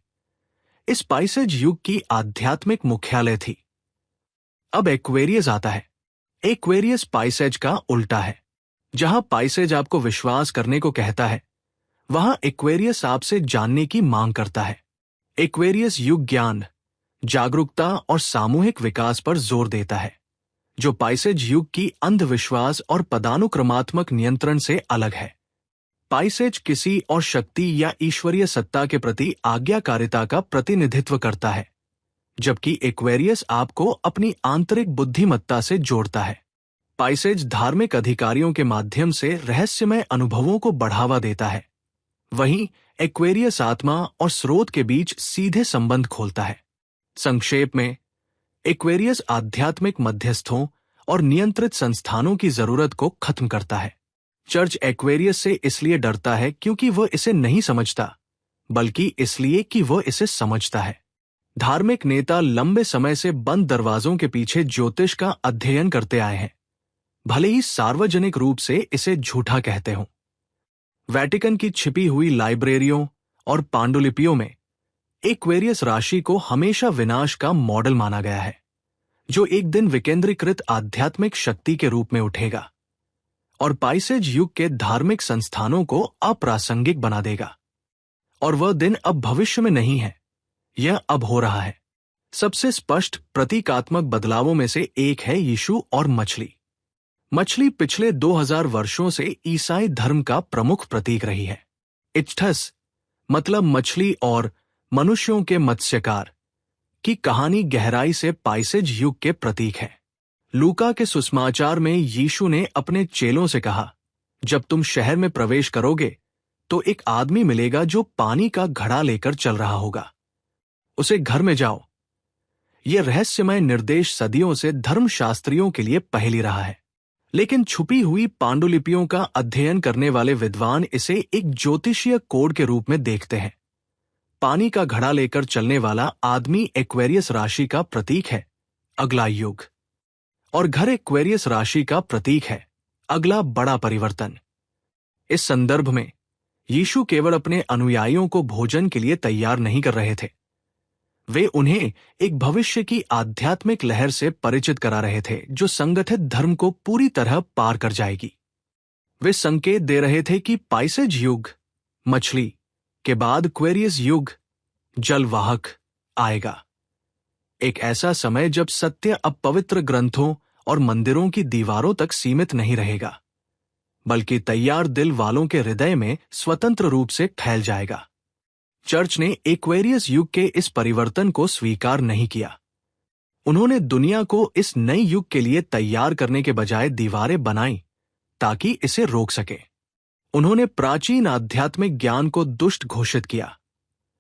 इस पाइसेज युग की आध्यात्मिक मुख्यालय थी। अब एक्वेरियस आता है। एक्वेरियस पाइसेज का उल्टा है। जहां पाइसेज आपको विश्वास करने को कहता है, वहां एक्वेरियस आपसे जानने की मांग करता है। एक्वेरियस युग ज्ञान, जागरूकता और सामूहिक विकास पर जोर देता है, जो पाइसेज युग की अंधविश्वास और पदानुक्रमात्मक नियंत्रण से अलग है। पाइसेज किसी और शक्ति या ईश्वरीय सत्ता के प्रति आज्ञाकारिता का प्रतिनिधित्व करता है, जबकि एक्वेरियस आपको अपनी आंतरिक बुद्धिमत्ता से जोड़ता है। पाइसेज धार्मिक अधिकारियों के माध्यम से रहस्यमय अनुभवों को बढ़ावा देता है, वहीं एक्वेरियस आत्मा और स्रोत के बीच सीधे संबंध खोलता है। संक्षेप में, एक्वेरियस आध्यात्मिक मध्यस्थों और नियंत्रित संस्थानों की जरूरत को खत्म करता है। चर्च एक्वेरियस से इसलिए डरता है क्योंकि वह इसे नहीं समझता, बल्कि इसलिए कि वह इसे समझता है। धार्मिक नेता लंबे समय से बंद दरवाजों के पीछे ज्योतिष का अध्ययन करते आए हैं, भले ही सार्वजनिक रूप से इसे झूठा कहते हों। वेटिकन की छिपी हुई लाइब्रेरियों और पांडुलिपियों में एक्वेरियस राशि को हमेशा विनाश का मॉडल माना गया है, जो एक दिन विकेंद्रीकृत आध्यात्मिक शक्ति के रूप में उठेगा और पाइसेज युग के धार्मिक संस्थानों को अप्रासंगिक बना देगा। और वह दिन अब भविष्य में नहीं है, यह अब हो रहा है। सबसे स्पष्ट प्रतीकात्मक बदलावों में से एक है यीशु और मछली। मछली पिछले 2000 वर्षों से ईसाई धर्म का प्रमुख प्रतीक रही है। इच्ठस मतलब मछली और मनुष्यों के मत्स्यकार की कहानी गहराई से पाइसेज युग के प्रतीक है। लूका के सुसमाचार में यीशु ने अपने चेलों से कहा, जब तुम शहर में प्रवेश करोगे तो एक आदमी मिलेगा जो पानी का घड़ा लेकर चल रहा होगा, उसे घर में जाओ। यह रहस्यमय निर्देश सदियों से धर्मशास्त्रियों के लिए पहेली रहा है, लेकिन छुपी हुई पांडुलिपियों का अध्ययन करने वाले विद्वान इसे एक ज्योतिषीय कोड के रूप में देखते हैं। पानी का घड़ा लेकर चलने वाला आदमी एक्वेरियस राशि का प्रतीक है, अगला युग, और घर एक्वेरियस राशि का प्रतीक है, अगला बड़ा परिवर्तन। इस संदर्भ में यीशु केवल अपने अनुयायियों को भोजन के लिए तैयार नहीं कर रहे थे, वे उन्हें एक भविष्य की आध्यात्मिक लहर से परिचित करा रहे थे जो संगठित धर्म को पूरी तरह पार कर जाएगी। वे संकेत दे रहे थे कि पाइसेज युग, मछली के बाद एक्वेरियस युग, जलवाहक, आएगा। एक ऐसा समय जब सत्य अब पवित्र ग्रंथों और मंदिरों की दीवारों तक सीमित नहीं रहेगा, बल्कि तैयार दिल वालों के हृदय में स्वतंत्र रूप से फैल जाएगा। चर्च ने एक्वेरियस युग के इस परिवर्तन को स्वीकार नहीं किया। उन्होंने दुनिया को इस नए युग के लिए तैयार करने के बजाय दीवारें बनाई ताकि इसे रोक सके। उन्होंने प्राचीन आध्यात्मिक ज्ञान को दुष्ट घोषित किया,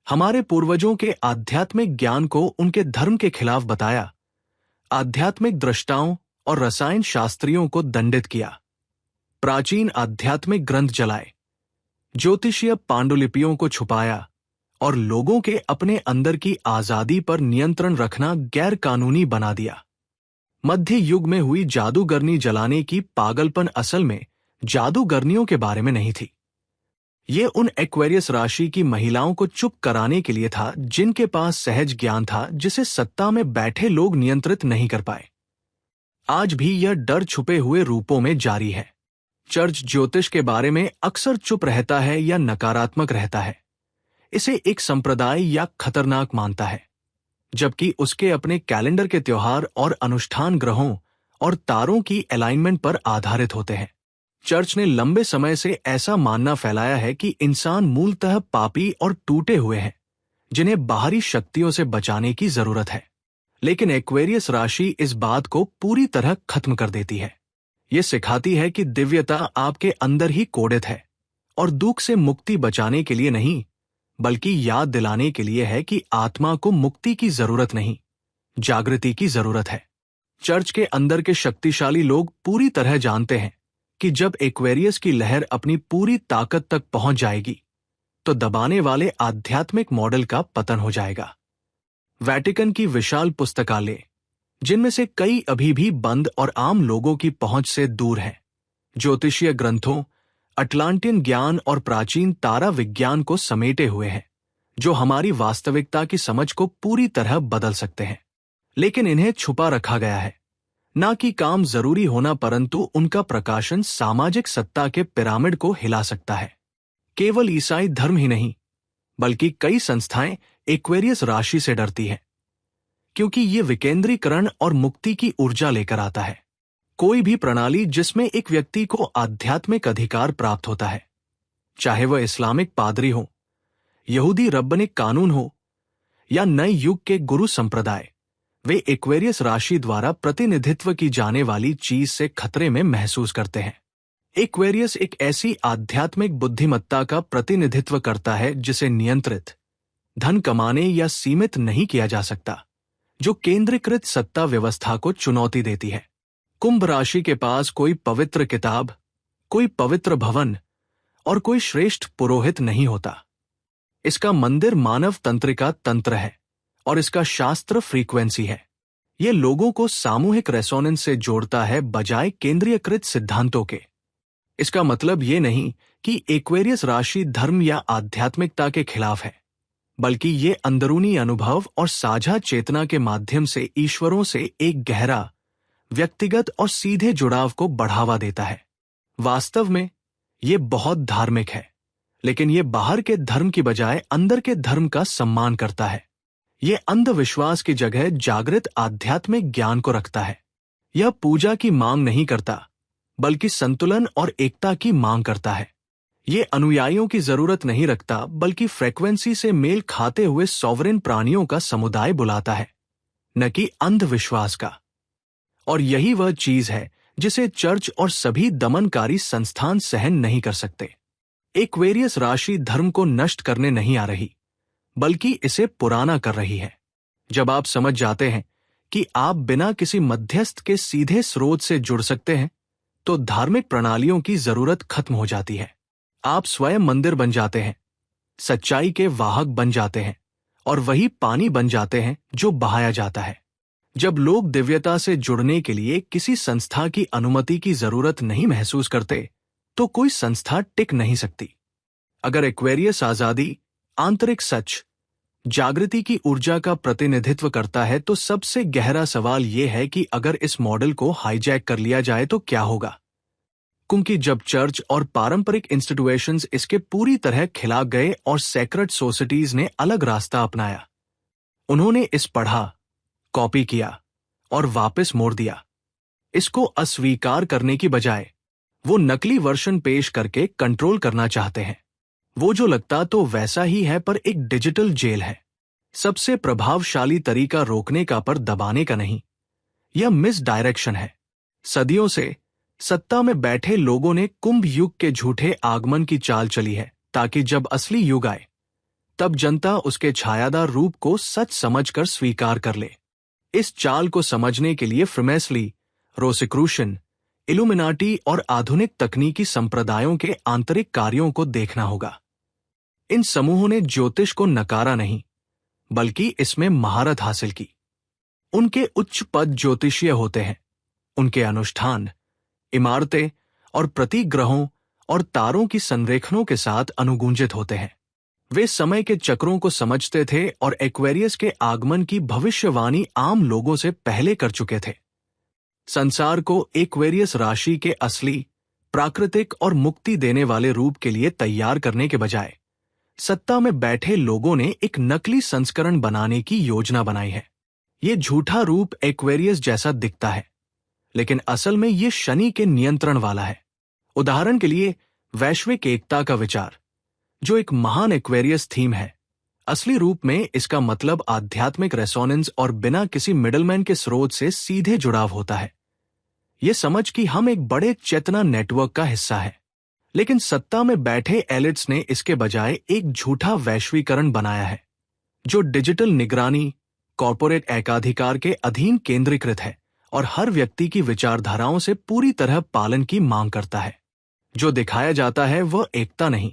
हमारे पूर्वजों के आध्यात्मिक ज्ञान को उनके धर्म के खिलाफ बताया, आध्यात्मिक दृष्टाओं और रसायन शास्त्रियों को दंडित किया, प्राचीन आध्यात्मिक ग्रंथ जलाए, ज्योतिषीय पांडुलिपियों को छुपाया और लोगों के अपने अंदर की आजादी पर नियंत्रण रखना गैर कानूनी बना दिया। मध्य युग में हुई जादूगरनी जलाने की पागलपन असल में जादूगरनियों के बारे में नहीं थी। ये उन एक्वेरियस राशि की महिलाओं को चुप कराने के लिए था जिनके पास सहज ज्ञान था जिसे सत्ता में बैठे लोग नियंत्रित नहीं कर पाए। आज भी यह डर छुपे हुए रूपों में जारी है। चर्च ज्योतिष के बारे में अक्सर चुप रहता है या नकारात्मक रहता है, इसे एक संप्रदाय या खतरनाक मानता है, जबकि उसके अपने कैलेंडर के त्योहार और अनुष्ठान ग्रहों और तारों की अलाइनमेंट पर आधारित होते हैं। चर्च ने लंबे समय से ऐसा मानना फैलाया है कि इंसान मूलतः पापी और टूटे हुए हैं, जिन्हें बाहरी शक्तियों से बचाने की जरूरत है। लेकिन एक्वेरियस राशि इस बात को पूरी तरह खत्म कर देती है। यह सिखाती है कि दिव्यता आपके अंदर ही कोडित है और दुख से मुक्ति बचाने के लिए नहीं, बल्कि याद दिलाने के लिए है कि आत्मा को मुक्ति की जरूरत नहीं, जागृति की जरूरत है। चर्च के अंदर के शक्तिशाली लोग पूरी तरह जानते हैं कि जब एक्वेरियस की लहर अपनी पूरी ताकत तक पहुंच जाएगी तो दबाने वाले आध्यात्मिक मॉडल का पतन हो जाएगा। वेटिकन की विशाल पुस्तकालय, जिनमें से कई अभी भी बंद और आम लोगों की पहुंच से दूर हैं, ज्योतिषीय ग्रंथों, अटलांटियन ज्ञान और प्राचीन तारा विज्ञान को समेटे हुए हैं, जो हमारी वास्तविकता की समझ को पूरी तरह बदल सकते हैं। लेकिन इन्हें छुपा रखा गया है, ना कि काम जरूरी होना, परंतु उनका प्रकाशन सामाजिक सत्ता के पिरामिड को हिला सकता है। केवल ईसाई धर्म ही नहीं, बल्कि कई संस्थाएं एक्वेरियस राशि से डरती हैं, क्योंकि ये विकेंद्रीकरण और मुक्ति की ऊर्जा लेकर आता है। कोई भी प्रणाली जिसमें एक व्यक्ति को आध्यात्मिक अधिकार प्राप्त होता है, चाहे वह इस्लामिक पादरी हो, यहूदी रब्बनिक कानून हो या नए युग के गुरु संप्रदाय, वे एक्वेरियस राशि द्वारा प्रतिनिधित्व की जाने वाली चीज से खतरे में महसूस करते हैं। एक्वेरियस एक ऐसी आध्यात्मिक बुद्धिमत्ता का प्रतिनिधित्व करता है जिसे नियंत्रित, धन कमाने या सीमित नहीं किया जा सकता, जो केंद्रीकृत सत्ता व्यवस्था को चुनौती देती है। कुंभ राशि के पास कोई पवित्र किताब, कोई पवित्र भवन और कोई श्रेष्ठ पुरोहित नहीं होता। इसका मंदिर मानव तंत्रिका तंत्र है और इसका शास्त्र फ्रीक्वेंसी है। यह लोगों को सामूहिक रेसोनेंस से जोड़ता है बजाय केंद्रीयकृत सिद्धांतों के। इसका मतलब ये नहीं कि एक्वेरियस राशि धर्म या आध्यात्मिकता के खिलाफ है, बल्कि ये अंदरूनी अनुभव और साझा चेतना के माध्यम से ईश्वरों से एक गहरा, व्यक्तिगत और सीधे जुड़ाव को बढ़ावा देता है। वास्तव में ये बहुत धार्मिक है, लेकिन ये बाहर के धर्म की बजाय अंदर के धर्म का सम्मान करता है। ये अंधविश्वास की जगह जागृत आध्यात्मिक ज्ञान को रखता है। यह पूजा की मांग नहीं करता, बल्कि संतुलन और एकता की मांग करता है। ये अनुयायियों की जरूरत नहीं रखता, बल्कि फ्रीक्वेंसी से मेल खाते हुए सॉवरेन प्राणियों का समुदाय बुलाता है, न कि अंधविश्वास का। और यही वह चीज है जिसे चर्च और सभी दमनकारी संस्थान सहन नहीं कर सकते। एक्वेरियस राशि धर्म को नष्ट करने नहीं आ रही, बल्कि इसे पुराना कर रही है। जब आप समझ जाते हैं कि आप बिना किसी मध्यस्थ के सीधे स्रोत से जुड़ सकते हैं, तो धार्मिक प्रणालियों की जरूरत खत्म हो जाती है। आप स्वयं मंदिर बन जाते हैं, सच्चाई के वाहक बन जाते हैं और वही पानी बन जाते हैं जो बहाया जाता है। जब लोग दिव्यता से जुड़ने के लिए किसी संस्था की अनुमति की जरूरत नहीं महसूस करते, तो कोई संस्था टिक नहीं सकती। अगर एक्वेरियस आजादी, आंतरिक सच, जागृति की ऊर्जा का प्रतिनिधित्व करता है, तो सबसे गहरा सवाल यह है कि अगर इस मॉडल को हाईजैक कर लिया जाए तो क्या होगा? क्योंकि जब चर्च और पारंपरिक इंस्टीट्यूशंस इसके पूरी तरह खिलाफ गए और सेक्रेट सोसाइटीज ने अलग रास्ता अपनाया, उन्होंने इस पढ़ा, कॉपी किया और वापस मोड़ दिया। इसको अस्वीकार करने की बजाय वो नकली वर्जन पेश करके कंट्रोल करना चाहते हैं। वो जो लगता तो वैसा ही है, पर एक डिजिटल जेल है। सबसे प्रभावशाली तरीका रोकने का पर दबाने का नहीं, यह मिस डायरेक्शन है। सदियों से सत्ता में बैठे लोगों ने कुंभ युग के झूठे आगमन की चाल चली है, ताकि जब असली युग आए तब जनता उसके छायादार रूप को सच समझकर स्वीकार कर ले। इस चाल को समझने के लिए फ्रीमेसली, रोसिक्रूशन, इल्यूमिनाटी और आधुनिक तकनीकी संप्रदायों के आंतरिक कार्यों को देखना होगा। इन समूहों ने ज्योतिष को नकारा नहीं, बल्कि इसमें महारत हासिल की। उनके उच्च पद ज्योतिषीय होते हैं। उनके अनुष्ठान, इमारतें और प्रतीक ग्रहों और तारों की संरेखनों के साथ अनुगूंजित होते हैं। वे समय के चक्रों को समझते थे और एक्वेरियस के आगमन की भविष्यवाणी आम लोगों से पहले कर चुके थे। संसार को एक्वेरियस राशि के असली, प्राकृतिक और मुक्ति देने वाले रूप के लिए तैयार करने के बजाय सत्ता में बैठे लोगों ने एक नकली संस्करण बनाने की योजना बनाई है। ये झूठा रूप एक्वेरियस जैसा दिखता है, लेकिन असल में ये शनि के नियंत्रण वाला है। उदाहरण के लिए वैश्विक एकता का विचार, जो एक महान एक्वेरियस थीम है, असली रूप में इसका मतलब आध्यात्मिक रेसोनेंस और बिना किसी मिडलमैन के स्रोत से सीधे जुड़ाव होता है। ये समझ कि हम एक बड़े चेतना नेटवर्क का हिस्सा है। लेकिन सत्ता में बैठे एलिट्स ने इसके बजाय एक झूठा वैश्वीकरण बनाया है, जो डिजिटल निगरानी, कॉर्पोरेट एकाधिकार के अधीन केंद्रीकृत है और हर व्यक्ति की विचारधाराओं से पूरी तरह पालन की मांग करता है। जो दिखाया जाता है वह एकता नहीं,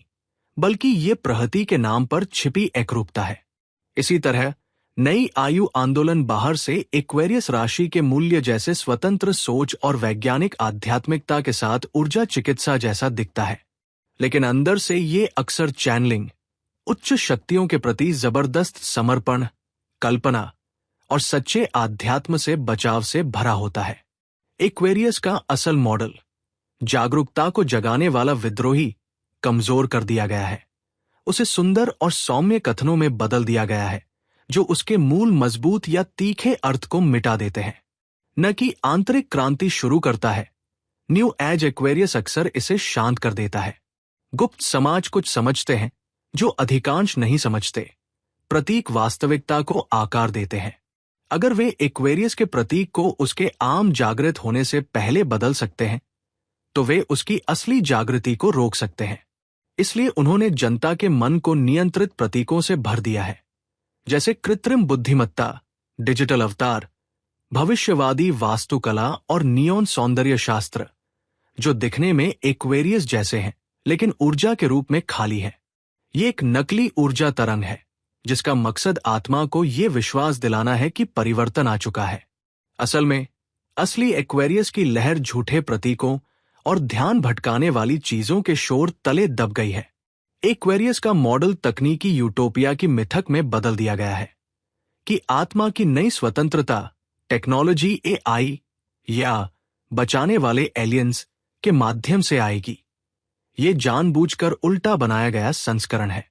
बल्कि ये प्रहती के नाम पर छिपी एकरूपता है। इसी तरह नई आयु आंदोलन बाहर से एक्वेरियस राशि के मूल्य जैसे स्वतंत्र सोच और वैज्ञानिक आध्यात्मिकता के साथ ऊर्जा चिकित्सा जैसा दिखता है, लेकिन अंदर से ये अक्सर चैनलिंग, उच्च शक्तियों के प्रति जबरदस्त समर्पण, कल्पना और सच्चे आध्यात्म से बचाव से भरा होता है। एक्वेरियस का असल मॉडल, जागरूकता को जगाने वाला विद्रोही, कमजोर कर दिया गया है। उसे सुंदर और सौम्य कथनों में बदल दिया गया है, जो उसके मूल मजबूत या तीखे अर्थ को मिटा देते हैं, न कि आंतरिक क्रांति शुरू करता है। न्यू एज एक्वेरियस अक्सर इसे शांत कर देता है। गुप्त समाज कुछ समझते हैं जो अधिकांश नहीं समझते। प्रतीक वास्तविकता को आकार देते हैं। अगर वे एक्वेरियस के प्रतीक को उसके आम जागृत होने से पहले बदल सकते हैं, तो वे उसकी असली जागृति को रोक सकते हैं। इसलिए उन्होंने जनता के मन को नियंत्रित प्रतीकों से भर दिया है, जैसे कृत्रिम बुद्धिमत्ता, डिजिटल अवतार, भविष्यवादी वास्तुकला और नियॉन सौंदर्य शास्त्र, जो दिखने में एक्वेरियस जैसे हैं लेकिन ऊर्जा के रूप में खाली है। ये एक नकली ऊर्जा तरंग है जिसका मकसद आत्मा को ये विश्वास दिलाना है कि परिवर्तन आ चुका है। असल में असली एक्वेरियस की लहर झूठे प्रतीकों और ध्यान भटकाने वाली चीजों के शोर तले दब गई है। एक्वेरियस का मॉडल तकनीकी यूटोपिया की मिथक में बदल दिया गया है कि आत्मा की नई स्वतंत्रता टेक्नोलॉजी एआई या बचाने वाले एलियंस के माध्यम से आएगी। ये जानबूझकर उल्टा बनाया गया संस्करण है।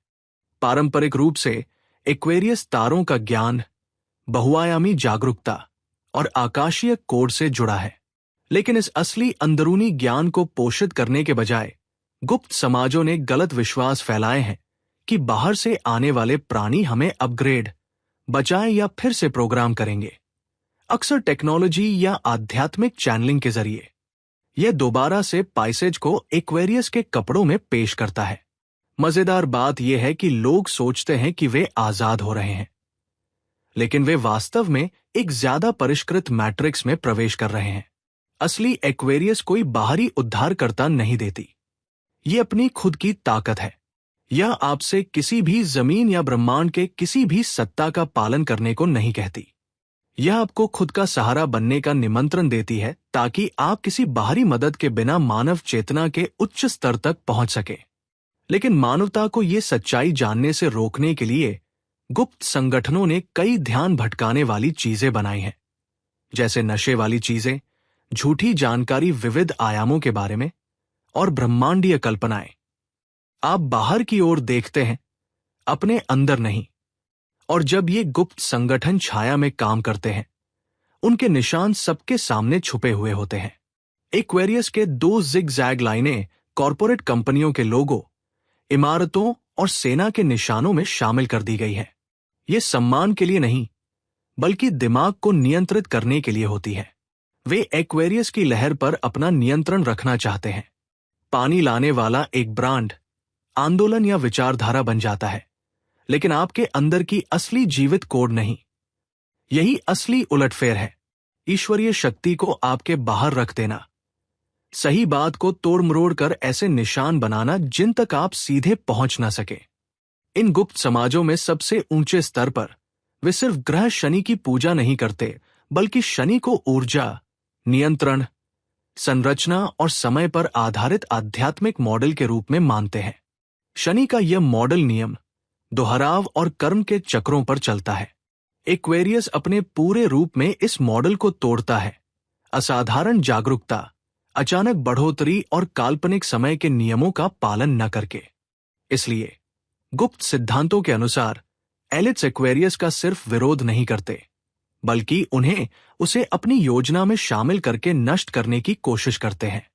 पारंपरिक रूप से एक्वेरियस तारों का ज्ञान, बहुआयामी जागरूकता और आकाशीय कोड से जुड़ा है, लेकिन इस असली अंदरूनी ज्ञान को पोषित करने के बजाय गुप्त समाजों ने गलत विश्वास फैलाए हैं कि बाहर से आने वाले प्राणी हमें अपग्रेड, बचाएं या फिर से प्रोग्राम करेंगे, अक्सर टेक्नोलॉजी या आध्यात्मिक चैनलिंग के जरिए। यह दोबारा से पाइसेज को एक्वेरियस के कपड़ों में पेश करता है। मजेदार बात यह है कि लोग सोचते हैं कि वे आजाद हो रहे हैं, लेकिन वे वास्तव में एक ज्यादा परिष्कृत मैट्रिक्स में प्रवेश कर रहे हैं। असली एक्वेरियस कोई बाहरी उद्धारकर्ता नहीं देती। ये अपनी खुद की ताकत है। यह आपसे किसी भी जमीन या ब्रह्मांड के किसी भी सत्ता का पालन करने को नहीं कहती। यह आपको खुद का सहारा बनने का निमंत्रण देती है ताकि आप किसी बाहरी मदद के बिना मानव चेतना के उच्च स्तर तक पहुंच सके। लेकिन मानवता को ये सच्चाई जानने से रोकने के लिए गुप्त संगठनों ने कई ध्यान भटकाने वाली चीजें बनाई हैं, जैसे नशे वाली चीजें, झूठी जानकारी विविध आयामों के बारे में और ब्रह्मांडीय कल्पनाएं। आप बाहर की ओर देखते हैं, अपने अंदर नहीं। और जब ये गुप्त संगठन छाया में काम करते हैं, उनके निशान सबके सामने छुपे हुए होते हैं। एक्वेरियस के 2 जिग-जैग लाइनें कॉरपोरेट कंपनियों के लोगो, इमारतों और सेना के निशानों में शामिल कर दी गई है। ये सम्मान के लिए नहीं, बल्कि दिमाग को नियंत्रित करने के लिए होती है। वे एक्वेरियस की लहर पर अपना नियंत्रण रखना चाहते हैं। पानी लाने वाला एक ब्रांड, आंदोलन या विचारधारा बन जाता है, लेकिन आपके अंदर की असली जीवित कोड नहीं। यही असली उलटफेर है, ईश्वरीय शक्ति को आपके बाहर रख देना, सही बात को तोड़ मरोड़ कर ऐसे निशान बनाना जिन तक आप सीधे पहुंच ना सके। इन गुप्त समाजों में सबसे ऊंचे स्तर पर वे सिर्फ ग्रह शनि की पूजा नहीं करते, बल्कि शनि को ऊर्जा, नियंत्रण, संरचना और समय पर आधारित आध्यात्मिक मॉडल के रूप में मानते हैं। शनि का यह मॉडल नियम, दोहराव और कर्म के चक्रों पर चलता है। एक्वेरियस अपने पूरे रूप में इस मॉडल को तोड़ता है। असाधारण जागरूकता, अचानक बढ़ोतरी और काल्पनिक समय के नियमों का पालन न करके। इसलिए गुप्त सिद्धांतों के अनुसार एलिट्स एक्वेरियस का सिर्फ विरोध नहीं करते, बल्कि उन्हें उसे अपनी योजना में शामिल करके नष्ट करने की कोशिश करते हैं।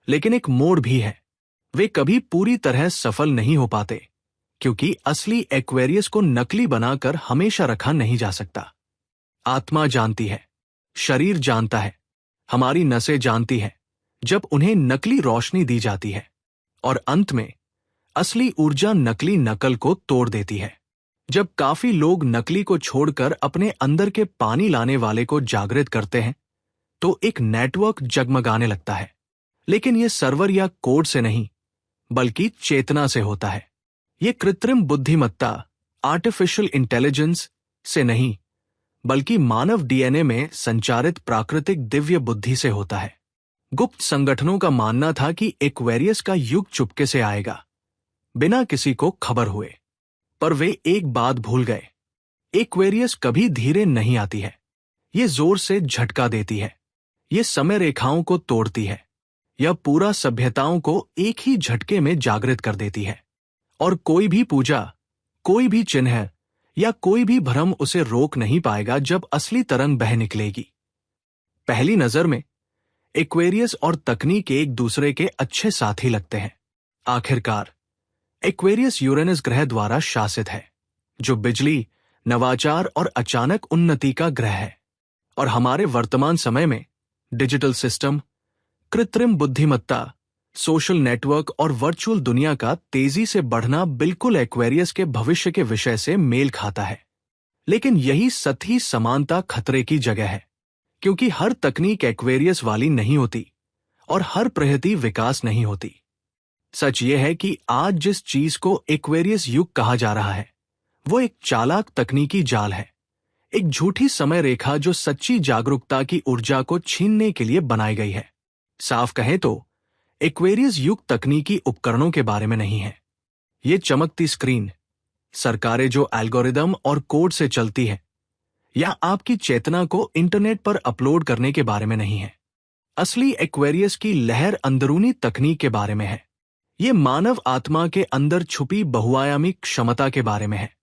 लेकिन एक मोड़ भी है, वे कभी पूरी तरह सफल नहीं हो पाते, क्योंकि असली एक्वेरियस को नकली बनाकर हमेशा रखा नहीं जा सकता। आत्मा जानती है, शरीर जानता है, हमारी नसें जानती हैं जब उन्हें नकली रोशनी दी जाती है, और अंत में असली ऊर्जा नकली नकल को तोड़ देती है। जब काफी लोग नकली को छोड़कर अपने अंदर के पानी लाने वाले को जागृत करते हैं, तो एक नेटवर्क जगमगाने लगता है। लेकिन यह सर्वर या कोड से नहीं, बल्कि चेतना से होता है। यह कृत्रिम बुद्धिमत्ता, आर्टिफिशियल इंटेलिजेंस से नहीं, बल्कि मानव डीएनए में संचारित प्राकृतिक दिव्य बुद्धि से होता है। गुप्त संगठनों का मानना था कि एक्वेरियस का युग चुपके से आएगा, बिना किसी को खबर हुए। पर वे एक बात भूल गए, एक्वेरियस कभी धीरे नहीं आती है। ये जोर से झटका देती है, ये समय रेखाओं को तोड़ती है, यह पूरा सभ्यताओं को एक ही झटके में जागृत कर देती है। और कोई भी पूजा, कोई भी चिन्ह या कोई भी भ्रम उसे रोक नहीं पाएगा जब असली तरंग बह निकलेगी। पहली नजर में एक्वेरियस और तकनीक एक दूसरे के अच्छे साथी लगते हैं, आखिरकार एक्वेरियस यूरेनस ग्रह द्वारा शासित है, जो बिजली, नवाचार और अचानक उन्नति का ग्रह है। और हमारे वर्तमान समय में डिजिटल सिस्टम, कृत्रिम बुद्धिमत्ता, सोशल नेटवर्क और वर्चुअल दुनिया का तेजी से बढ़ना बिल्कुल एक्वेरियस के भविष्य के विषय से मेल खाता है। लेकिन यही सतही समानता खतरे की जगह है, क्योंकि हर तकनीक एक्वेरियस वाली नहीं होती और हर प्रगति विकास नहीं होती। सच यह है कि आज जिस चीज को एक्वेरियस युग कहा जा रहा है, वो एक चालाक तकनीकी जाल है, एक झूठी समय रेखा जो सच्ची जागरूकता की ऊर्जा को छीनने के लिए बनाई गई है। साफ कहें तो एक्वेरियस युग तकनीकी उपकरणों के बारे में नहीं है। ये चमकती स्क्रीन, सरकारें जो एल्गोरिदम और कोड से चलती है, या आपकी चेतना को इंटरनेट पर अपलोड करने के बारे में नहीं है। असली एक्वेरियस की लहर अंदरूनी तकनीक के बारे में है। ये मानव आत्मा के अंदर छुपी बहुआयामी क्षमता के बारे में है।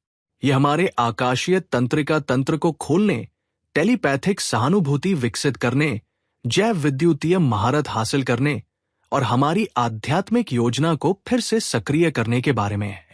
यह हमारे आकाशीय तंत्रिका तंत्र को खोलने, टेलीपैथिक सहानुभूति विकसित करने, जैव विद्युतीय महारत हासिल करने और हमारी आध्यात्मिक योजना को फिर से सक्रिय करने के बारे में है।